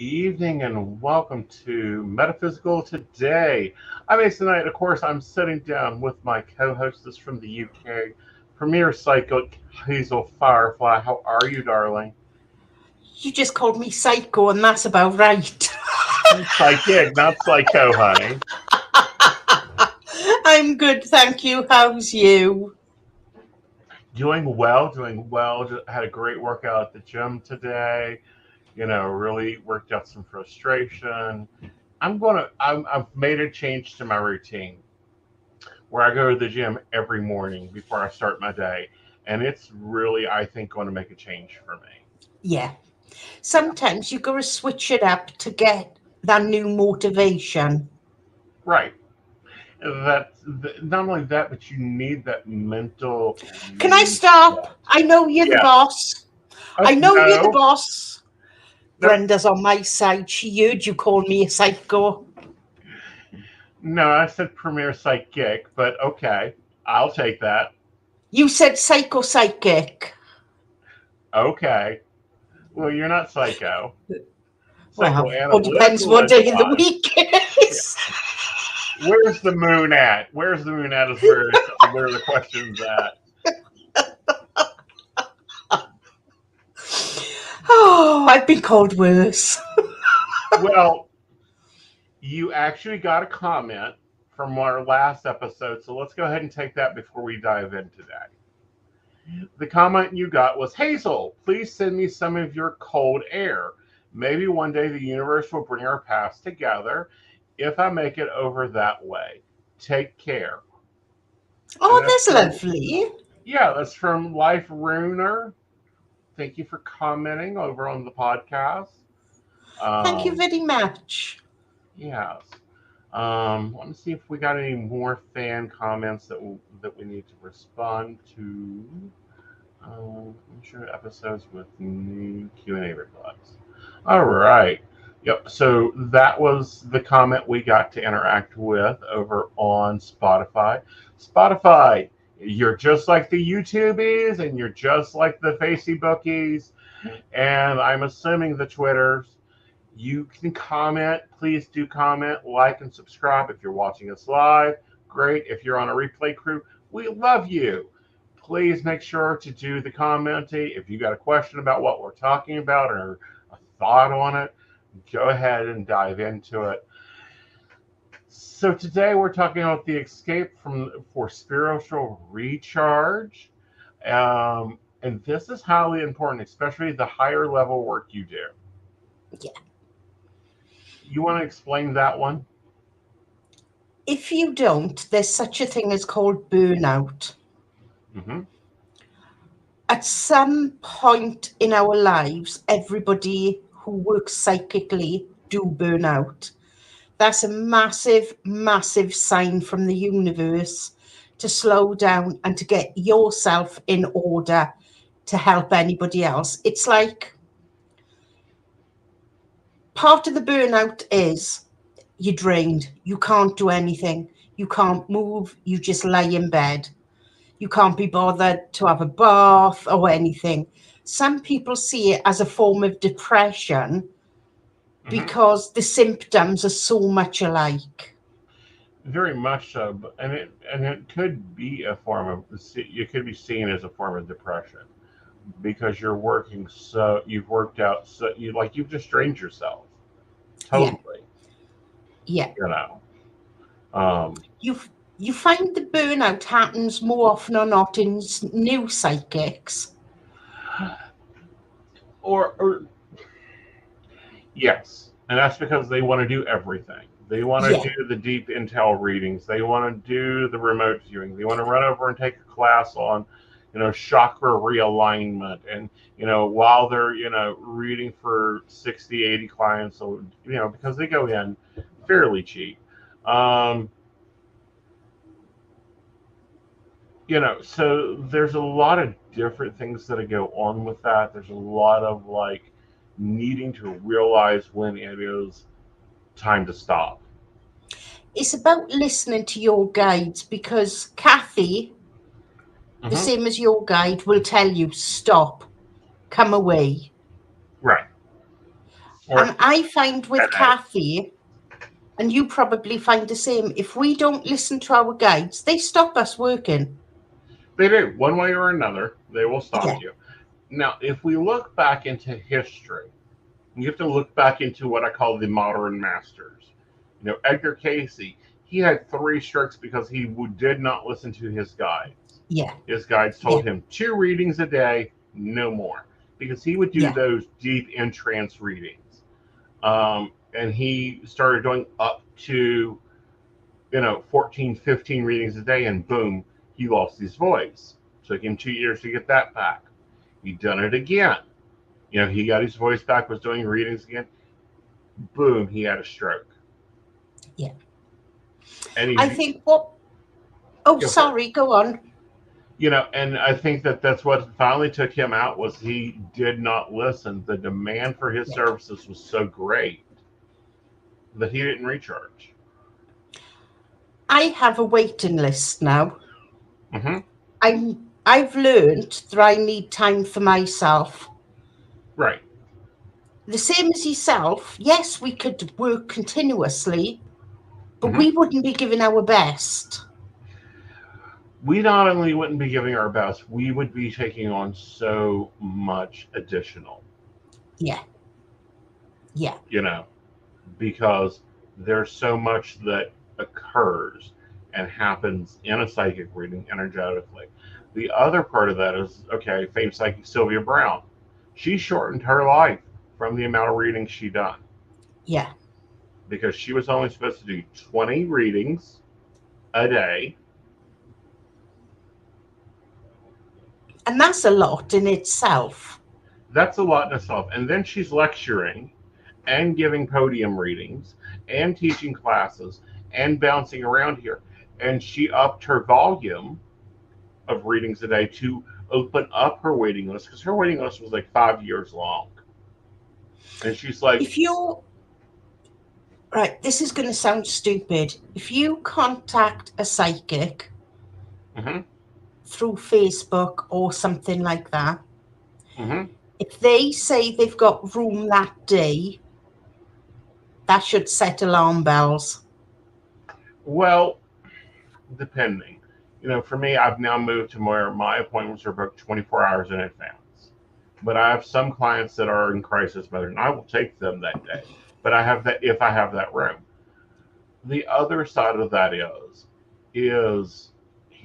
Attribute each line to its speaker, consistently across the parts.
Speaker 1: evening and welcome to Metaphysical Today. I'm Aeson and of course I'm sitting down with my co-hostess from the UK, Premier Psychic Hazel Firefly. How are you, darling?
Speaker 2: You just called me psycho, and that's about right.
Speaker 1: Psychic, not psycho, honey.
Speaker 2: I'm good, thank you. How's you?
Speaker 1: Doing well, doing well. Just had a great workout at the gym today. Really worked out some frustration. I've made a change to my routine where I go to the gym every morning before I start my day. And it's really, I think, going to make a change for me.
Speaker 2: Yeah.
Speaker 1: Yeah.
Speaker 2: Sometimes you gotta switch it up to get that new motivation.
Speaker 1: Right. Not only that, but you need that mental
Speaker 2: Can I
Speaker 1: reset.
Speaker 2: stop? I know you're the
Speaker 1: Yes.
Speaker 2: boss. I know you're the
Speaker 1: No.
Speaker 2: boss.
Speaker 1: Nope.
Speaker 2: Brenda's on my side. She heard you call me a psycho.
Speaker 1: No, I said premier psychic, but okay. I'll take that.
Speaker 2: You said psycho psychic.
Speaker 1: Okay. Well, you're not psycho.
Speaker 2: Well, all depends
Speaker 1: Psychoanalytical
Speaker 2: what
Speaker 1: is
Speaker 2: day of the
Speaker 1: fine.
Speaker 2: week
Speaker 1: Yeah.
Speaker 2: is.
Speaker 1: Where's the moon at? Where's the moon at? Is where the question's at.
Speaker 2: Oh, I've been called worse.
Speaker 1: Well, you actually got a comment from our last episode, so let's go ahead and take that before we dive in today. The comment you got was, Hazel, please send me some of your cold air. Maybe one day the universe will bring our paths together if I make it over that way. Take care. And
Speaker 2: Oh,
Speaker 1: that's
Speaker 2: that's
Speaker 1: from,
Speaker 2: lovely.
Speaker 1: yeah, that's from Life Runer. Thank you for commenting over on the podcast.
Speaker 2: Thank you
Speaker 1: Um,
Speaker 2: very much.
Speaker 1: yes. Let me see if we got any more fan comments that we need to respond to. Ensure episodes with new Q&A replies. All right. Yep. So that was the comment we got to interact with over on Spotify. Spotify, you're just like the YouTubies and you're just like the Facebookies, and I'm assuming the Twitters. You can comment. Please do comment, like, and subscribe if you're watching us live. Great. If you're on a replay crew, we love you. Please make sure to do the commenting. If you got a question about what we're talking about or a thought on it, go ahead and dive into it. So today we're talking about the escape for spiritual recharge. And this is highly important, especially the higher level work you do.
Speaker 2: Yeah.
Speaker 1: You want to explain that one?
Speaker 2: If you don't, there's such a thing as called burnout.
Speaker 1: Mm-hmm.
Speaker 2: At some point in our lives, everybody who works psychically do burn out. That's a massive, massive sign from the universe to slow down and to get yourself in order to help anybody else. It's like part of the burnout is you're drained, you can't do anything, you can't move, you just lie in bed. You can't be bothered to have a bath or anything. Some people see it as a form of depression
Speaker 1: Mm-hmm.
Speaker 2: because the symptoms are so much alike.
Speaker 1: Very much so, and it could be a form of it could be seen as a form of depression because you've worked out you've just drained yourself
Speaker 2: Yeah,
Speaker 1: totally.
Speaker 2: yeah.
Speaker 1: You know, um,
Speaker 2: You you find the burnout happens more often or not in new psychics.
Speaker 1: or yes, and that's because they want to do everything. They want to
Speaker 2: Yeah,
Speaker 1: do the deep intel readings. They want to do the remote viewing. They want to run over and take a class on, chakra realignment. And, while they're, reading for 60, 80 clients, so, because they go in fairly cheap. Um, so there's a lot of different things that go on with that. There's a lot of like needing to realize when it is time to stop.
Speaker 2: it's about listening to your guides because Kathy, the
Speaker 1: Hmm.
Speaker 2: same as your guide, will tell you stop, come away.
Speaker 1: Right. Or
Speaker 2: And I find with
Speaker 1: headache.
Speaker 2: Kathy, and you probably find the same, if we don't listen to our guides, they stop us working.
Speaker 1: They do, one way or another, they will stop
Speaker 2: Yeah,
Speaker 1: you. Now, if we look back into history, you have to look back into what I call the modern masters. Edgar Casey, he had 3 strokes because he did not listen to his guides.
Speaker 2: yeah,
Speaker 1: His guides
Speaker 2: yeah,
Speaker 1: told him 2 readings a day, no more, because he would do
Speaker 2: yeah,
Speaker 1: those deep in trance readings. And he started doing up to 14, 15 readings a day, and boom, he lost his voice. Took him 2 years to get that back. He done it again. He got his voice back, was doing readings again. Boom, he had a stroke.
Speaker 2: yeah.
Speaker 1: And
Speaker 2: I
Speaker 1: he
Speaker 2: think what, oh,
Speaker 1: go for it.
Speaker 2: sorry, go on.
Speaker 1: And I think that that's what finally took him out was he did not listen. The demand for his
Speaker 2: Yeah.
Speaker 1: services was so great that he didn't recharge.
Speaker 2: I have a waiting list now.
Speaker 1: Mm-hmm.
Speaker 2: I've learned that I need time for myself.
Speaker 1: Right.
Speaker 2: The same as yourself, yes, we could work continuously, but
Speaker 1: Mm-hmm.
Speaker 2: we wouldn't be giving our best.
Speaker 1: We not only wouldn't be giving our best, we would be taking on so much additional,
Speaker 2: Yeah, yeah,
Speaker 1: you know, because there's so much that occurs and happens in a psychic reading energetically. The other part of that is okay, famed psychic Sylvia Brown. She shortened her life from the amount of readings she done
Speaker 2: yeah.
Speaker 1: because she was only supposed to do 20 readings a day.
Speaker 2: And that's a lot in itself.
Speaker 1: That's a lot in itself. And then she's lecturing and giving podium readings and teaching classes and bouncing around here. And she upped her volume of readings a day to open up her waiting list because her waiting list was like 5 years long. And she's like,
Speaker 2: If you're, right, this is going to sound stupid. If you contact a psychic
Speaker 1: mm-hmm,
Speaker 2: through Facebook or something like that,
Speaker 1: mm-hmm.
Speaker 2: if they say they've got room that day, that should set alarm bells.
Speaker 1: Well, depending. For me, I've now moved to where my appointments are booked 24 hours in advance. But I have some clients that are in crisis mode, and I will take them that day. But I have that if I have that room. The other side of that is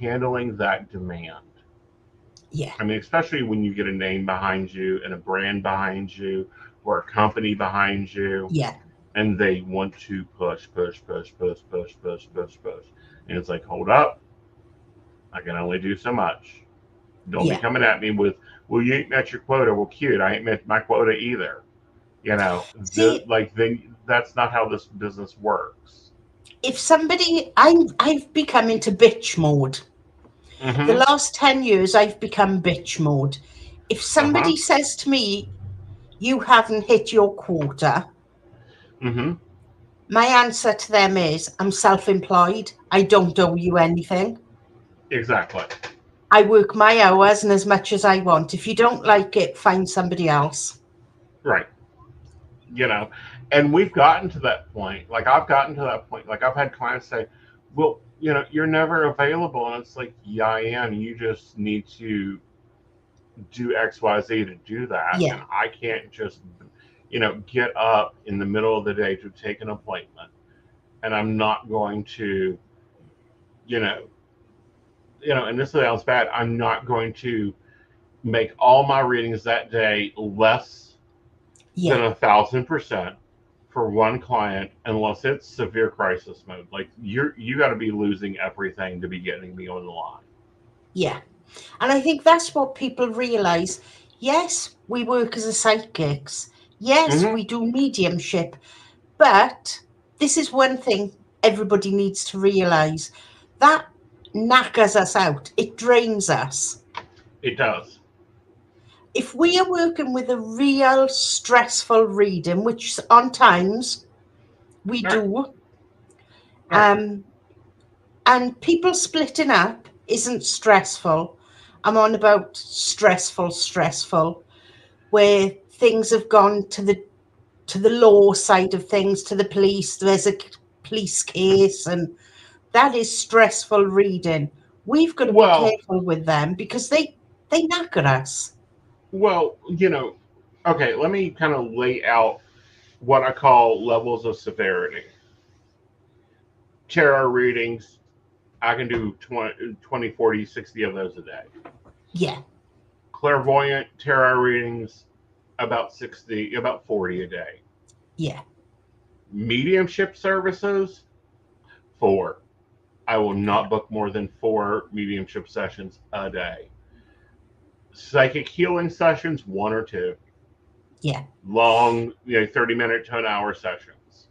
Speaker 1: handling that demand.
Speaker 2: Yeah,
Speaker 1: I mean, especially when you get a name behind you and a brand behind you or a company behind you,
Speaker 2: yeah,
Speaker 1: and they want to push, push, push, push, push, push, push, push. And it's like, hold up, I can only do so much. Don't be
Speaker 2: yeah.
Speaker 1: coming at me with, well, you ain't met your quota. Well, cute, I ain't met my quota either. You know,
Speaker 2: See,
Speaker 1: then that's not how this business works.
Speaker 2: if somebody, I've become into bitch mode. The
Speaker 1: Mm-hmm.
Speaker 2: last 10 years, I've become bitch mode. If
Speaker 1: Uh-huh.
Speaker 2: somebody says to me, you haven't hit your quota,
Speaker 1: Mm-hmm.
Speaker 2: my answer to them is, I'm self-employed. I don't owe you anything.
Speaker 1: Exactly.
Speaker 2: I work my hours and as much as I want. If you don't like it, find somebody else.
Speaker 1: Right. you know and we've gotten to that point. Like, I've gotten to that point. Like, I've had clients say, well, you're never available, and it's like, yeah, I am. You just need to do XYZ to do that,
Speaker 2: Yeah,
Speaker 1: and I can't just get up in the middle of the day to take an appointment, and I'm not going to you know and this sounds bad, I'm not going to make all my readings that day less
Speaker 2: yeah,
Speaker 1: than 1,000% for one client unless it's severe crisis mode. Like, you got to be losing everything to be getting me on the line.
Speaker 2: yeah. And I think that's what people realize. Yes, we work as a psychics. Yes,
Speaker 1: Mm-hmm.
Speaker 2: we do mediumship. But this is one thing everybody needs to realize. That knackers us out. It drains us.
Speaker 1: It does.
Speaker 2: If we are working with a real stressful reading, which on times we
Speaker 1: All right.
Speaker 2: do,
Speaker 1: All right.
Speaker 2: and people splitting up isn't stressful. I'm on about stressful, where things have gone to the to the law side of things, to the police. There's a police case, and that is stressful reading. We've got to be
Speaker 1: Well,
Speaker 2: careful with them because they knacker us.
Speaker 1: well, okay, let me kind of lay out what I call levels of severity. Tarot readings, I can do 20, 40, 60 of those a day.
Speaker 2: Yeah,
Speaker 1: Clairvoyant tarot readings, about 60, about 40 a day.
Speaker 2: yeah,
Speaker 1: Mediumship services, 4. I will not book more than 4 mediumship sessions a day. Psychic healing sessions, 1 or 2.
Speaker 2: yeah,
Speaker 1: Long, 30-minute to an hour sessions.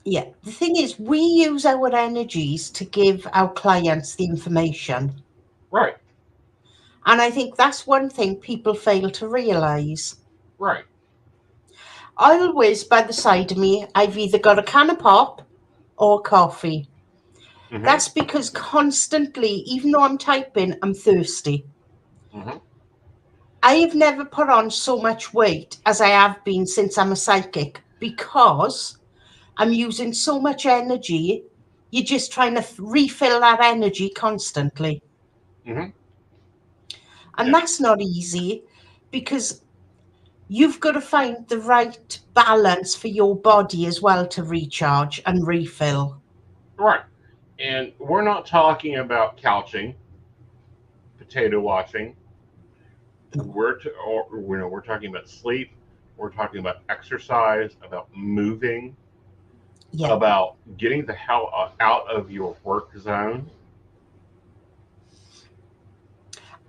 Speaker 2: yeah. The thing is, we use our energies to give our clients the information.
Speaker 1: Right,
Speaker 2: And I think that's one thing people fail to realize.
Speaker 1: right.
Speaker 2: Always by the side of me, I've either got a can of pop or coffee.
Speaker 1: Mm-hmm,
Speaker 2: That's because constantly, even though I'm typing, I'm thirsty.
Speaker 1: mm-hmm.
Speaker 2: I have never put on so much weight as I have been since I'm a psychic because I'm using so much energy. You're just trying to refill that energy constantly.
Speaker 1: Mm-hmm.
Speaker 2: And
Speaker 1: Yeah,
Speaker 2: that's not easy because you've got to find the right balance for your body as well to recharge and refill.
Speaker 1: right. And we're not talking about couching, potato washing.
Speaker 2: No.
Speaker 1: We're talking about sleep. We're talking about exercise, about moving,
Speaker 2: Yeah.
Speaker 1: about getting the hell out of your work zone.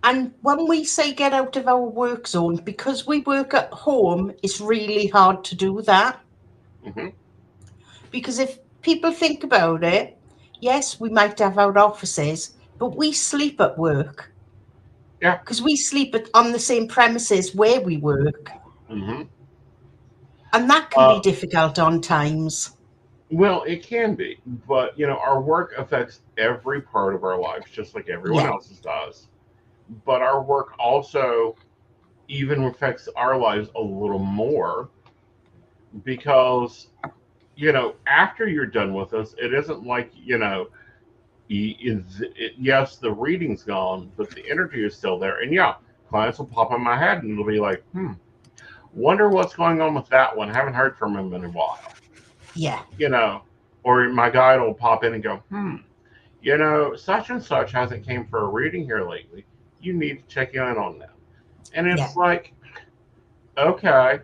Speaker 2: And when we say get out of our work zone, because we work at home, it's really hard to do that.
Speaker 1: Mm-hmm.
Speaker 2: Because if people think about it, yes, we might have our offices, but we sleep at work
Speaker 1: Yeah.
Speaker 2: because we sleep on the same premises where we work.
Speaker 1: Mm-hmm.
Speaker 2: And that can be
Speaker 1: Uh,
Speaker 2: difficult on times.
Speaker 1: well, it can be, but our work affects every part of our lives, just like everyone
Speaker 2: Yeah,
Speaker 1: else's does. But our work also even affects our lives a little more because after you're done with us, it isn't like yes, the reading's gone, but the energy is still there. And yeah, clients will pop in my head and it'll be like, wonder what's going on with that one. Haven't heard from him in a while.
Speaker 2: yeah,
Speaker 1: You know, or my guide will pop in and go, such and such hasn't came for a reading here lately. You need to check in on them. And
Speaker 2: yeah.
Speaker 1: it's like, okay,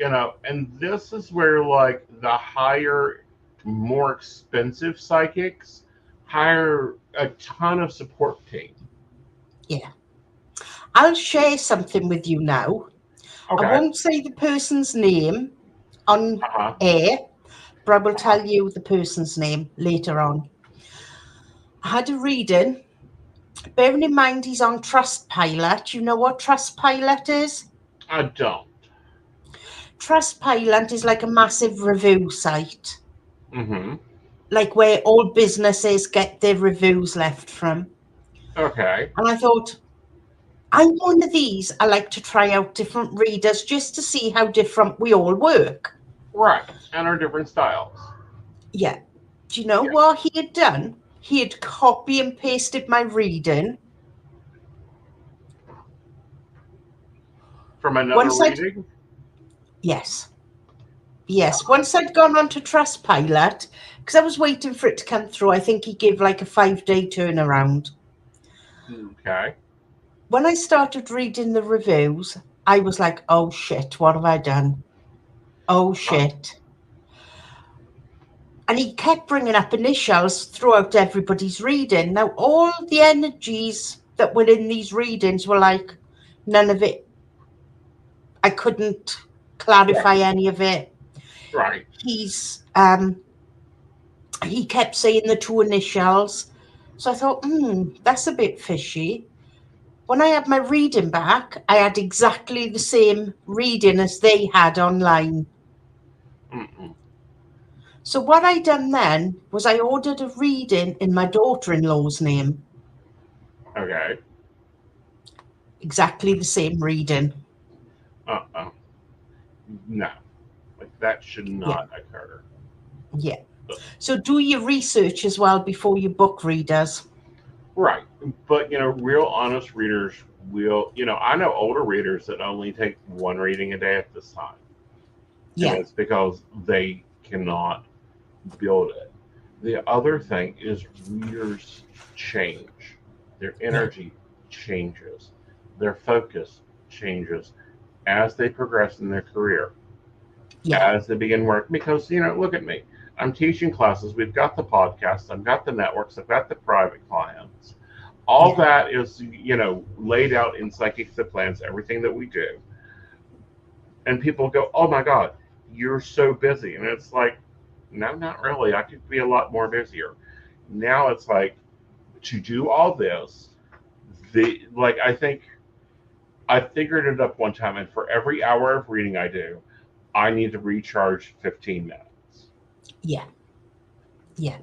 Speaker 1: and this is where like the higher, more expensive psychics hire a ton of support team.
Speaker 2: Yeah. I'll share something with you now. I
Speaker 1: Okay.
Speaker 2: won't say the person's name on
Speaker 1: Uh-huh.
Speaker 2: air, but I will
Speaker 1: Uh-huh.
Speaker 2: tell you the person's name later on. I had a reading. Bearing in mind he's on Trustpilot. You know what Trustpilot is?
Speaker 1: I don't.
Speaker 2: Trustpilot is like a massive review site,
Speaker 1: Mm-hmm.
Speaker 2: like where all businesses get their reviews left from.
Speaker 1: Okay.
Speaker 2: And I thought, I'm one of these. I like to try out different readers just to see how different we all work.
Speaker 1: Right. And our different styles.
Speaker 2: Yeah. Do you know
Speaker 1: Yeah.
Speaker 2: what he had done? He had copy and pasted my reading.
Speaker 1: From another
Speaker 2: Once I'd,
Speaker 1: reading.
Speaker 2: yes, yes. Once I'd gone on to Trustpilot, because I was waiting for it to come through, I think he gave like a 5-day turnaround.
Speaker 1: Okay.
Speaker 2: When I started reading the reviews, I was like, oh shit, what have I done? Oh
Speaker 1: Huh?
Speaker 2: shit. And he kept bringing up initials throughout everybody's reading. Now, all the energies that were in these readings were like, none of it, I couldn't clarify any of it.
Speaker 1: Right.
Speaker 2: He's, he kept saying the 2 initials. So I thought, that's a bit fishy. When I had my reading back, I had exactly the same reading as they had online.
Speaker 1: Mm-mm.
Speaker 2: So what I done then was I ordered a reading in my daughter-in-law's name.
Speaker 1: Okay.
Speaker 2: Exactly the same reading.
Speaker 1: Uh-uh. No. Like That should
Speaker 2: Yeah.
Speaker 1: not occur.
Speaker 2: Yeah. So do your research as well before you book readers.
Speaker 1: Right. But, real honest readers will, I know older readers that only take one reading a day at this time. And
Speaker 2: Yeah.
Speaker 1: it's because they cannot build it. The other thing is readers change. Their
Speaker 2: Yeah.
Speaker 1: energy changes. Their focus changes as they progress in their career,
Speaker 2: Yeah.
Speaker 1: as they begin work. Because, look at me. I'm teaching classes. We've got the podcast. I've got the networks. I've got the private clients. All
Speaker 2: Yeah.
Speaker 1: that is, laid out in psychic plans, everything that we do. And people go, oh my God, you're so busy. And it's like, no, not really. I could be a lot more busier. Now it's like, to do all this, I think I figured it up one time, and for every hour of reading I do, I need to recharge 15 minutes.
Speaker 2: Yeah. Yeah.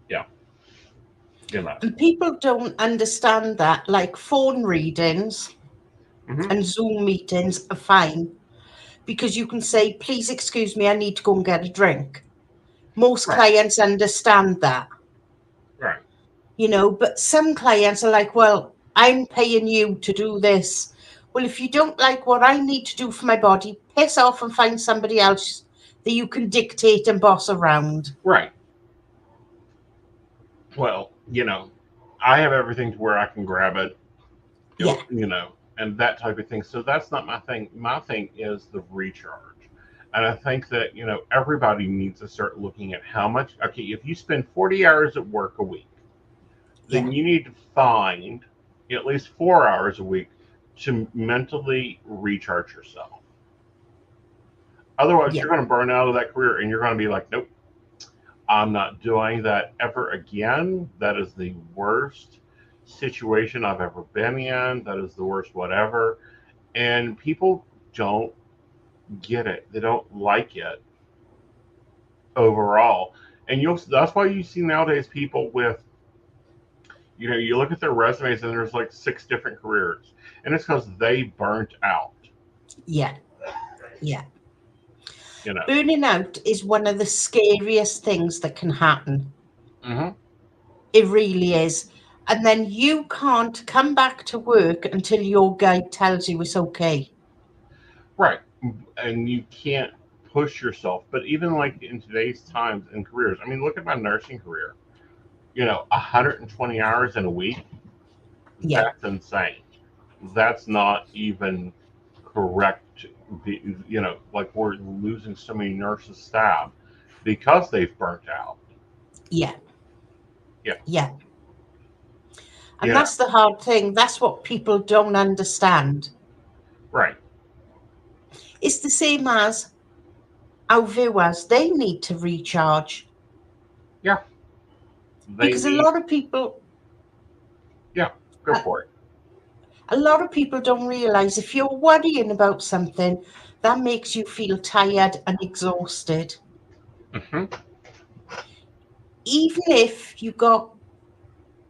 Speaker 1: Yeah, you know.
Speaker 2: And people don't understand that, like phone readings
Speaker 1: Hmm.
Speaker 2: and Zoom meetings are fine because you can say, please excuse me, I need to go and get a drink. Most
Speaker 1: Right,
Speaker 2: clients understand that,
Speaker 1: right,
Speaker 2: but some clients are like, well, I'm paying you to do this. Well, if you don't like what I need to do for my body, piss off and find somebody else that you can dictate and boss around.
Speaker 1: right. Well, I have everything to where I can grab it,
Speaker 2: Yeah.
Speaker 1: and that type of thing. So that's not my thing. My thing is the recharge. And I think that, everybody needs to start looking at how much, okay, if you spend 40 hours at work a week,
Speaker 2: Yeah.
Speaker 1: then you need to find at least 4 hours a week to mentally recharge yourself. Otherwise,
Speaker 2: Yeah.
Speaker 1: you're going to burn out of that career and you're going to be like, nope, I'm not doing that ever again. That is the worst situation I've ever been in. That is the worst whatever. And people don't get it. They don't like it overall. And that's why you see nowadays people with, you look at their resumes and there's like 6 different careers. And it's because they burnt out,
Speaker 2: Yeah. Yeah.
Speaker 1: you know.
Speaker 2: Burning out is one of the scariest things that can happen.
Speaker 1: Hmm.
Speaker 2: It really is. And then you can't come back to work until your guide tells you it's okay.
Speaker 1: Right. And you can't push yourself. But even like in today's times and careers, I mean, look at my nursing career. 120 hours in a week,
Speaker 2: Yeah.
Speaker 1: that's insane. That's not even correct. Like we're losing so many nurses staff because they've burnt out.
Speaker 2: Yeah.
Speaker 1: Yeah.
Speaker 2: Yeah.
Speaker 1: You
Speaker 2: And
Speaker 1: know,
Speaker 2: that's the hard thing. That's what people don't understand.
Speaker 1: right.
Speaker 2: It's the same as our viewers, they need to recharge
Speaker 1: Yeah. They
Speaker 2: because
Speaker 1: need, yeah, go
Speaker 2: a,
Speaker 1: for it.
Speaker 2: a lot of people don't realize if you're worrying about something, that makes you feel tired and exhausted.
Speaker 1: Hmm.
Speaker 2: Even if you got,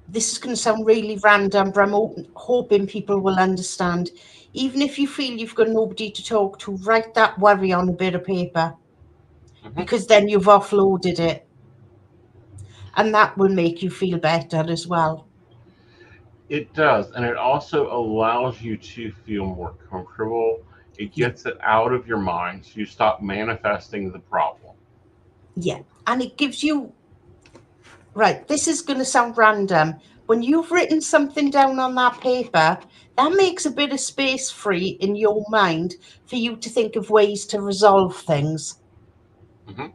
Speaker 2: this is going to sound really random, but I'm hoping people will understand. Even if you feel you've got nobody to talk to, write that worry on a bit of paper
Speaker 1: Hmm.
Speaker 2: because then you've offloaded it and that will make you feel better as well.
Speaker 1: It does. And it also allows you to feel more comfortable. It
Speaker 2: Yeah.
Speaker 1: gets it out of your mind. So you stop manifesting the problem.
Speaker 2: Yeah. And it gives you, right, this is going to sound random. When you've written something down on that paper, that makes a bit of space free in your mind for you to think of ways to resolve things
Speaker 1: Hmm.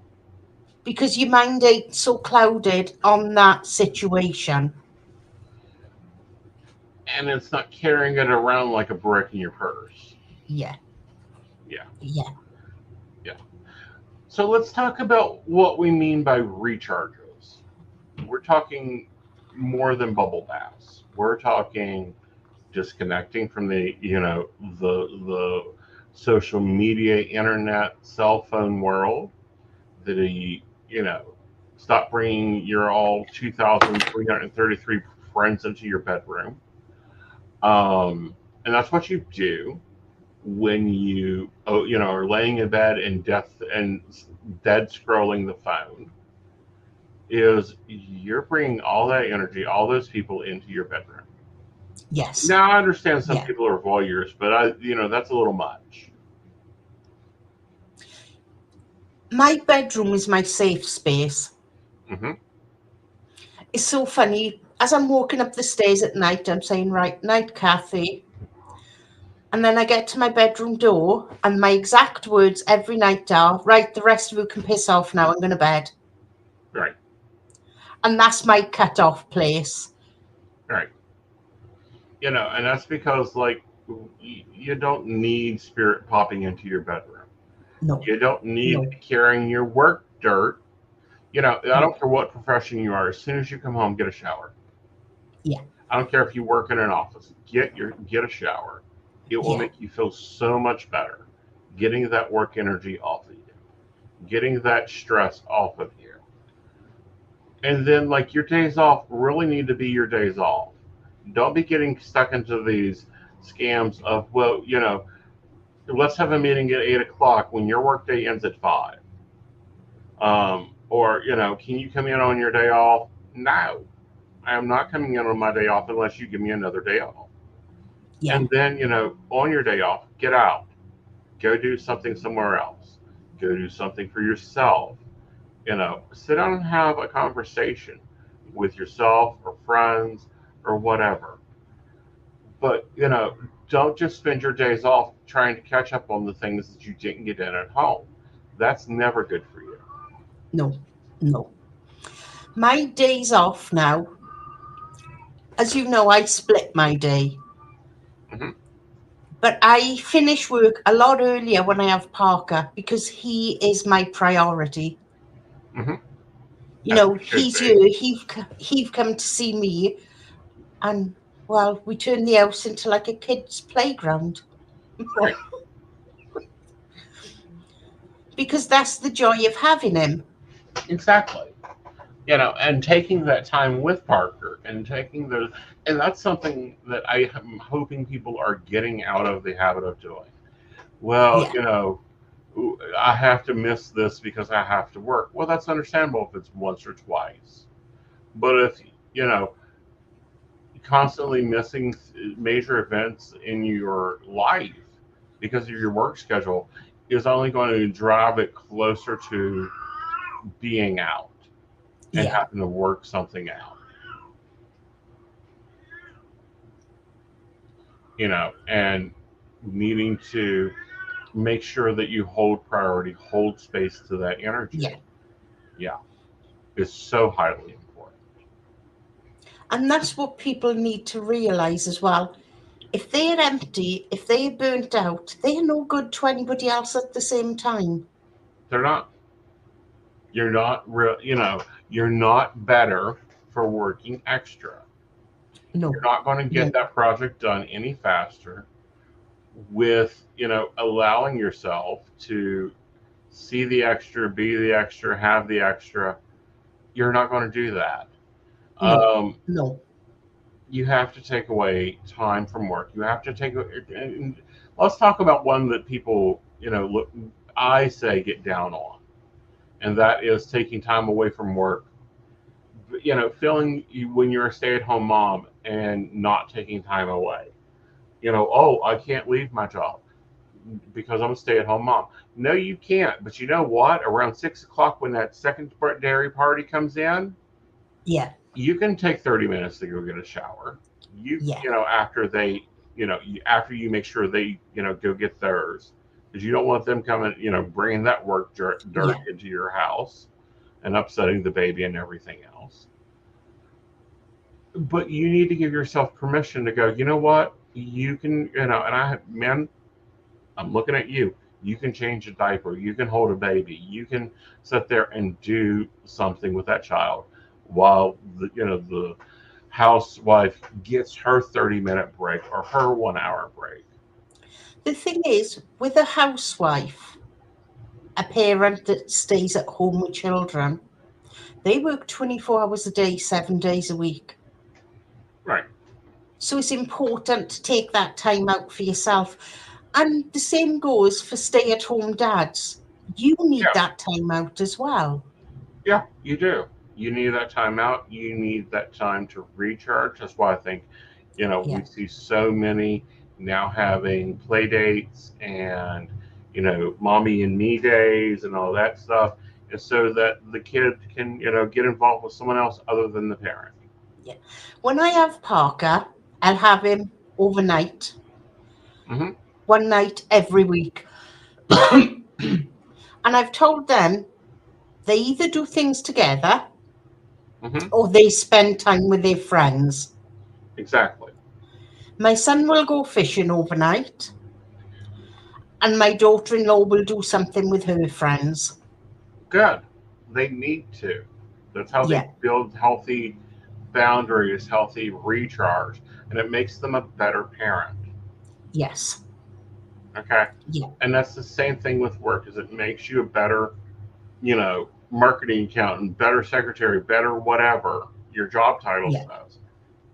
Speaker 2: because your mind ain't so clouded on that situation.
Speaker 1: And it's not carrying it around like a brick in your purse.
Speaker 2: Yeah.
Speaker 1: Yeah.
Speaker 2: Yeah.
Speaker 1: Yeah. So let's talk about what we mean by recharges. We're talking more than bubble baths. We're talking disconnecting from the social media, internet, cell phone world. That you know stop bringing your all 2,333 friends into your bedroom. And that's what you do when you are laying in bed and dead scrolling the phone is you're bringing all that energy, all those people into your bedroom.
Speaker 2: Yes.
Speaker 1: Now I understand some
Speaker 2: Yeah.
Speaker 1: people are voyeurs, but that's a little much.
Speaker 2: My bedroom is my safe space.
Speaker 1: Hmm.
Speaker 2: It's so funny. As I'm walking up the stairs at night, I'm saying, right, night, Kathy. And then I get to my bedroom door, and my exact words every night are, right, the rest of you can piss off now. I'm going to bed.
Speaker 1: Right,
Speaker 2: And that's my cut-off place.
Speaker 1: right. And that's because like you don't need spirit popping into your bedroom.
Speaker 2: No,
Speaker 1: You don't need
Speaker 2: no,
Speaker 1: carrying your work dirt. I
Speaker 2: no.
Speaker 1: don't care what profession you are. As soon as you come home, get a shower.
Speaker 2: Yeah,
Speaker 1: I don't care if you work in an office. Get a shower. It will
Speaker 2: yeah,
Speaker 1: make you feel so much better. Getting that work energy off of you, getting that stress off of you, and then like your days off really need to be your days off. Don't be getting stuck into these scams of let's have a meeting at 8 o'clock when your workday ends at 5. Or can you come in on your day off? No, I am not coming in on my day off unless you give me another day off.
Speaker 2: yeah,
Speaker 1: And then on your day off, get out, go do something somewhere else, go do something for yourself. Sit down and have a conversation with yourself or friends or whatever. But don't just spend your days off trying to catch up on the things that you didn't get in at home. That's never good for you.
Speaker 2: no, no. My days off now, as you know, I split my day.
Speaker 1: Hmm.
Speaker 2: But I finish work a lot earlier when I have Parker because he is my priority.
Speaker 1: Hmm.
Speaker 2: You
Speaker 1: As
Speaker 2: know,
Speaker 1: it should
Speaker 2: he's
Speaker 1: be.
Speaker 2: here, he've come to see me, and well, we turn the house into like a kid's playground
Speaker 1: Right.
Speaker 2: because that's the joy of having him.
Speaker 1: Exactly. And taking that time with Parker and taking those, and that's something that I am hoping people are getting out of the habit of doing. Well,
Speaker 2: Yeah,
Speaker 1: I have to miss this because I have to work. Well, that's understandable if it's once or twice. But if, you know, constantly missing major events in your life because of your work schedule is only going to drive it closer to being out and
Speaker 2: yeah,
Speaker 1: having to work something out, and needing to make sure that you hold priority, hold space to that energy.
Speaker 2: yeah.
Speaker 1: Yeah, is so highly important.
Speaker 2: And that's what people need to realize as well. If they're empty, if they're burnt out, they're no good to anybody else at the same time.
Speaker 1: They're not, you're not real, you're not better for working extra. You're
Speaker 2: No,
Speaker 1: not going to get
Speaker 2: no,
Speaker 1: that project done any faster with, allowing yourself to see the extra, be the extra, have the extra. You're not going to do that.
Speaker 2: no,
Speaker 1: Um,
Speaker 2: no.
Speaker 1: you have to take away time from work. You have to and let's talk about one that people, look, I say get down on, and that is taking time away from work. Feeling when you're a stay-at-home mom and not taking time away. Oh, I can't leave my job because I'm a stay-at-home mom. No, you can't. But you know what? Around 6 o'clock, when that second dairy party comes in,
Speaker 2: Yeah,
Speaker 1: you can take 30 minutes to go get a shower.
Speaker 2: yeah,
Speaker 1: After they, after you make sure they, go get theirs, because you don't want them coming, bringing that work dirt
Speaker 2: yeah.
Speaker 1: into your house and upsetting the baby and everything else. But you need to give yourself permission to go, you know what? You can, and man, I'm looking at you. You can change a diaper. You can hold a baby. You can sit there and do something with that child while the housewife gets her 30-minute break or her 1 hour break.
Speaker 2: The thing is, with a housewife, a parent that stays at home with children, they work 24 hours a day, 7 days a week.
Speaker 1: Right.
Speaker 2: So it's important to take that time out for yourself. And the same goes for stay-at-home dads. You need
Speaker 1: Yeah,
Speaker 2: that time out as well.
Speaker 1: yeah, you do. You need that time out. You need that time to recharge. That's why I think, we
Speaker 2: Yeah,
Speaker 1: see so many now having play dates and, mommy and me days and all that stuff. And so that the kid can, get involved with someone else other than the parent.
Speaker 2: yeah. When I have Parker, I'll have him overnight,
Speaker 1: Hmm.
Speaker 2: one night every week. And I've told them they either do things together
Speaker 1: Hmm.
Speaker 2: or they spend time with their friends.
Speaker 1: Exactly.
Speaker 2: My son will go fishing overnight, and my daughter-in-law will do something with her friends.
Speaker 1: Good. They need to. That's how they
Speaker 2: Yeah,
Speaker 1: build healthy boundaries, healthy recharge, and it makes them a better parent.
Speaker 2: yes,
Speaker 1: Okay.
Speaker 2: yeah,
Speaker 1: And that's the same thing with work, is it makes you a better, marketing accountant, better secretary, better whatever your job title
Speaker 2: yeah.
Speaker 1: says,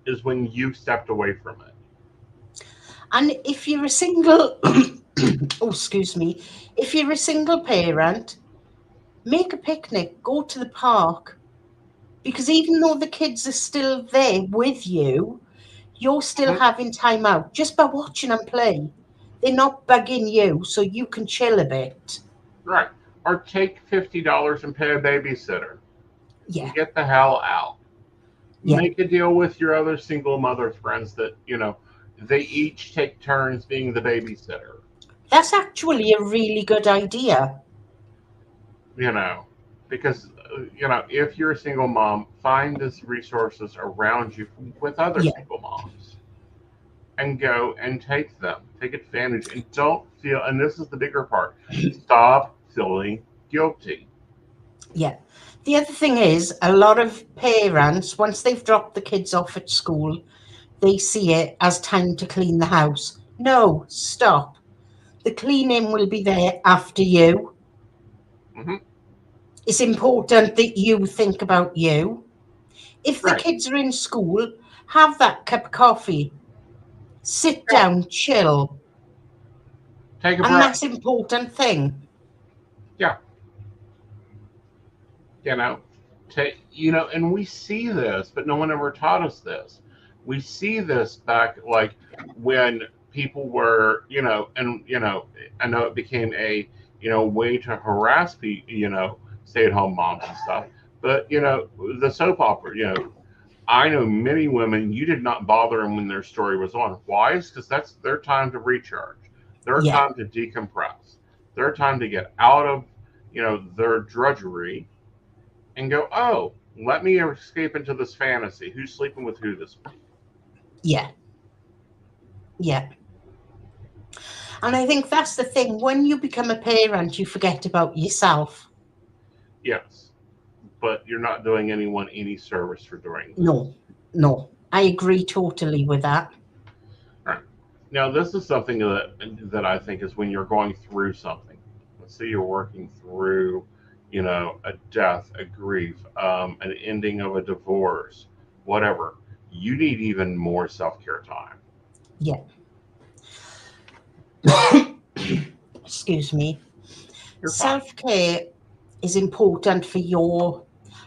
Speaker 1: is when you stepped away from it.
Speaker 2: And if you're a single, oh, excuse me, if you're a single parent, make a picnic, go to the park, because even though the kids are still there with you, you're still
Speaker 1: Mhm.
Speaker 2: having time out just by watching them play. They're not bugging you, so you can chill a bit.
Speaker 1: Right. Or take $50 and pay a babysitter
Speaker 2: Yeah,
Speaker 1: and get the hell out.
Speaker 2: yeah.
Speaker 1: Make a deal with your other single mother friends that, they each take turns being the babysitter.
Speaker 2: That's actually a really good idea.
Speaker 1: you know, because if you're a single mom, find these resources around you with other
Speaker 2: Yeah,
Speaker 1: single moms and go and take advantage, and don't feel. And this is the bigger part: stop feeling guilty.
Speaker 2: yeah. The other thing is, a lot of parents, once they've dropped the kids off at school, they see it as time to clean the house. No, stop. The cleaning will be there after you.
Speaker 1: Hmm.
Speaker 2: It's important that you think about you. If the
Speaker 1: Right?
Speaker 2: kids are in school, have that cup of coffee, sit
Speaker 1: Yeah.
Speaker 2: down, chill.
Speaker 1: Take a
Speaker 2: And
Speaker 1: breath.
Speaker 2: that's important thing.
Speaker 1: Yeah. You know, and we see this, but no one ever taught us this. We see this back, like, when people were, and I know it became a, way to harass people, stay-at-home moms and stuff. But the soap opera, I know many women, you did not bother them when their story was on. Why? Is because that's their time to recharge, their
Speaker 2: Yeah,
Speaker 1: time to decompress, their time to get out of, their drudgery and go, oh, let me escape into this fantasy. Who's sleeping with who this week?
Speaker 2: yeah, yeah. And I think that's the thing. When you become a parent, you forget about yourself.
Speaker 1: Yes, but you're not doing anyone any service for doing that.
Speaker 2: No, no. I agree totally with that.
Speaker 1: All right. Now, this is something that I think is when you're going through something. Let's say you're working through, a death, a grief, an ending of a divorce, whatever. You need even more self care time.
Speaker 2: Yeah. Excuse me.
Speaker 1: You're fine.
Speaker 2: Self-care is important for your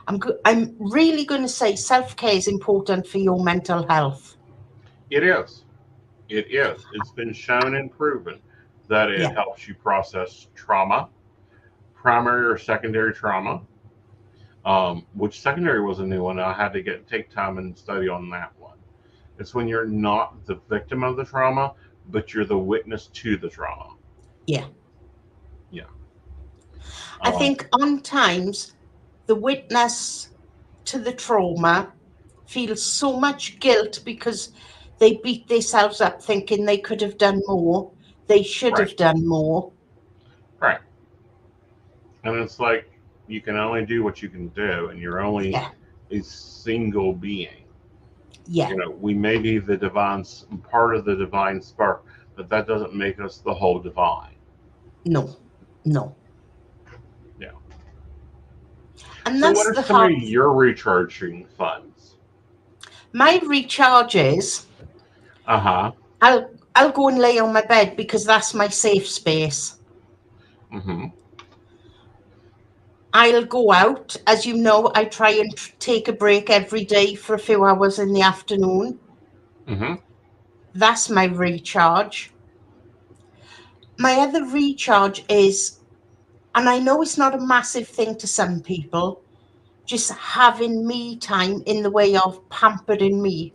Speaker 2: I'm really going to say self-care is important for your mental health.
Speaker 1: It is. It is. It's been shown and proven that it
Speaker 2: Yeah.
Speaker 1: helps you process trauma, primary or secondary trauma. Which secondary was a new one. I had to take time and study on that one. It's when you're not the victim of the trauma, but you're the witness to the trauma.
Speaker 2: Yeah.
Speaker 1: Yeah.
Speaker 2: I
Speaker 1: Um,
Speaker 2: think on times the witness to the trauma feels so much guilt because they beat themselves up thinking they could have done more, they should
Speaker 1: right.
Speaker 2: have done more.
Speaker 1: Right. And it's like you can only do what you can do, and you're only
Speaker 2: Yeah.
Speaker 1: a single being.
Speaker 2: Yeah.
Speaker 1: We may be the divine, part of the divine spark, but that doesn't make us the whole divine.
Speaker 2: No. No.
Speaker 1: Yeah.
Speaker 2: And
Speaker 1: So, what
Speaker 2: that's
Speaker 1: are
Speaker 2: the
Speaker 1: some of
Speaker 2: hard.
Speaker 1: your recharging funds?
Speaker 2: My recharges,
Speaker 1: Uh huh.
Speaker 2: I'll I'll go and lay on my bed because that's my safe space.
Speaker 1: Mm-hmm.
Speaker 2: I'll go out. As you know, I try and take a break every day for a few hours in the afternoon.
Speaker 1: Mm-hmm.
Speaker 2: That's my recharge. My other recharge is, and I know it's not a massive thing to some people, just having me time in the way of pampering me.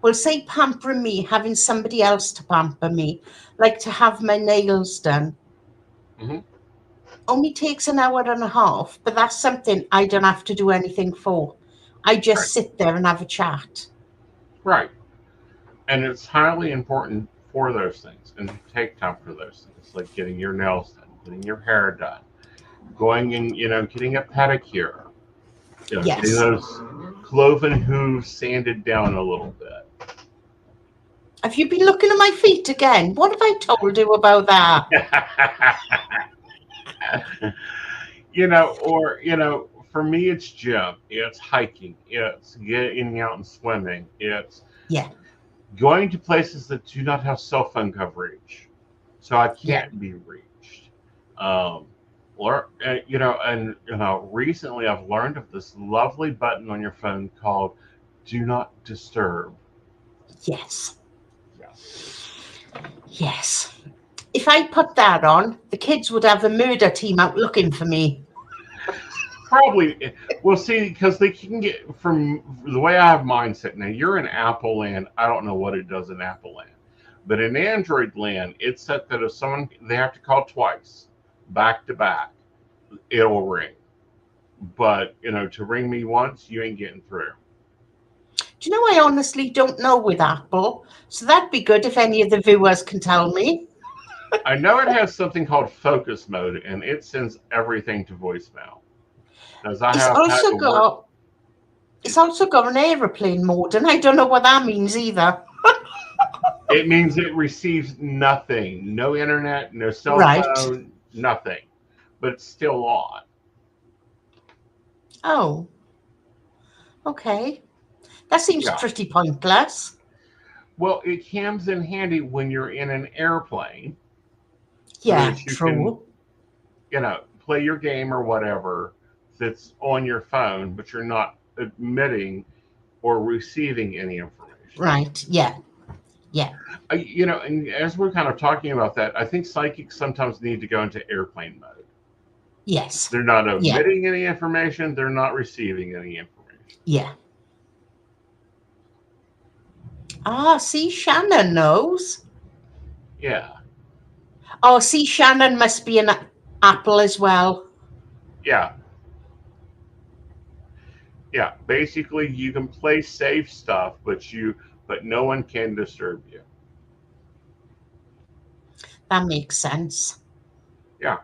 Speaker 2: Well, say pampering me, having somebody else to pamper me, like to have my nails done.
Speaker 1: Mm-hmm.
Speaker 2: Only takes an hour and a half, but that's something I don't have to do anything for. I
Speaker 1: Right.
Speaker 2: just sit there and have a chat.
Speaker 1: Right. And it's highly important for those things and to take time for those things, like getting your nails done, getting your hair done, going and, getting a pedicure, getting
Speaker 2: Yes.
Speaker 1: those cloven hooves sanded down a little bit.
Speaker 2: Have you been looking at my feet again? What have I told you about that?
Speaker 1: For me, it's gym, it's hiking, it's getting out and swimming, it's
Speaker 2: Yeah,
Speaker 1: going to places that do not have cell phone coverage, so I
Speaker 2: yeah.
Speaker 1: can't be reached. Um, recently I've learned of this lovely button on your phone called "Do Not Disturb."
Speaker 2: Yes,
Speaker 1: Yes.
Speaker 2: yes. If I put that on, the kids would have a murder team out looking for me.
Speaker 1: Probably, we'll see, because they can get, from the way I have mine set now. You're in Apple land. I don't know what it does in Apple land, but in Android land, it's set that if someone, they have to call twice, back to back, it'll ring. But to ring me once, you ain't getting through.
Speaker 2: Do you know, I honestly don't know with Apple, so that'd be good if any of the viewers can tell me.
Speaker 1: I know it has something called focus mode, and it sends everything to voicemail. Because I
Speaker 2: It's
Speaker 1: have had
Speaker 2: also
Speaker 1: to work.
Speaker 2: got it's also got an aeroplane mode, and I don't know what that means either.
Speaker 1: It means it receives nothing, no internet, no cell
Speaker 2: Right.
Speaker 1: phone, nothing, but it's still on.
Speaker 2: Oh, okay. That seems
Speaker 1: Yeah.
Speaker 2: pretty pointless.
Speaker 1: Well, it comes in handy when you're in an airplane, so
Speaker 2: Yeah,
Speaker 1: that you can,
Speaker 2: true.
Speaker 1: play your game or whatever that's on your phone, but you're not emitting or receiving any information.
Speaker 2: Right. Yeah. Yeah.
Speaker 1: And as we're kind of talking about that, I think psychics sometimes need to go into airplane mode.
Speaker 2: Yes.
Speaker 1: They're not
Speaker 2: Yeah.
Speaker 1: emitting any information, they're not receiving any information.
Speaker 2: Yeah. Ah, see, Shannon knows.
Speaker 1: Yeah.
Speaker 2: Oh, see, Shannon must be an Apple as well.
Speaker 1: Yeah. Yeah. Basically, you can play safe stuff, but no one can disturb you.
Speaker 2: That makes sense.
Speaker 1: Yeah.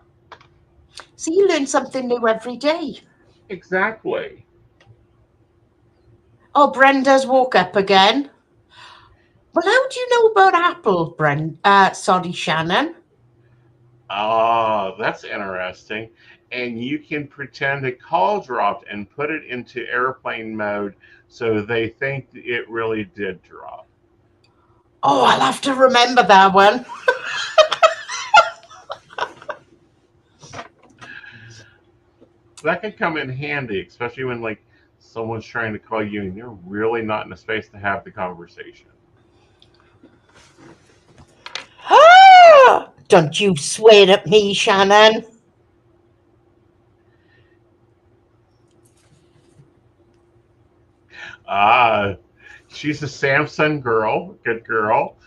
Speaker 2: So you learn something new every day.
Speaker 1: Exactly.
Speaker 2: Oh, Brenda's woke up again. Well, how do you know about Apple, sorry, Shannon?
Speaker 1: Oh, that's interesting. And you can pretend a call dropped and put it into airplane mode so they think it really did drop.
Speaker 2: Oh, I'll have to remember that one.
Speaker 1: That could come in handy, especially when, like, someone's trying to call you and you're really not in a space to have the conversation.
Speaker 2: Ah, don't you swear at me, Shannon.
Speaker 1: Ah, she's a Samsung girl, good girl.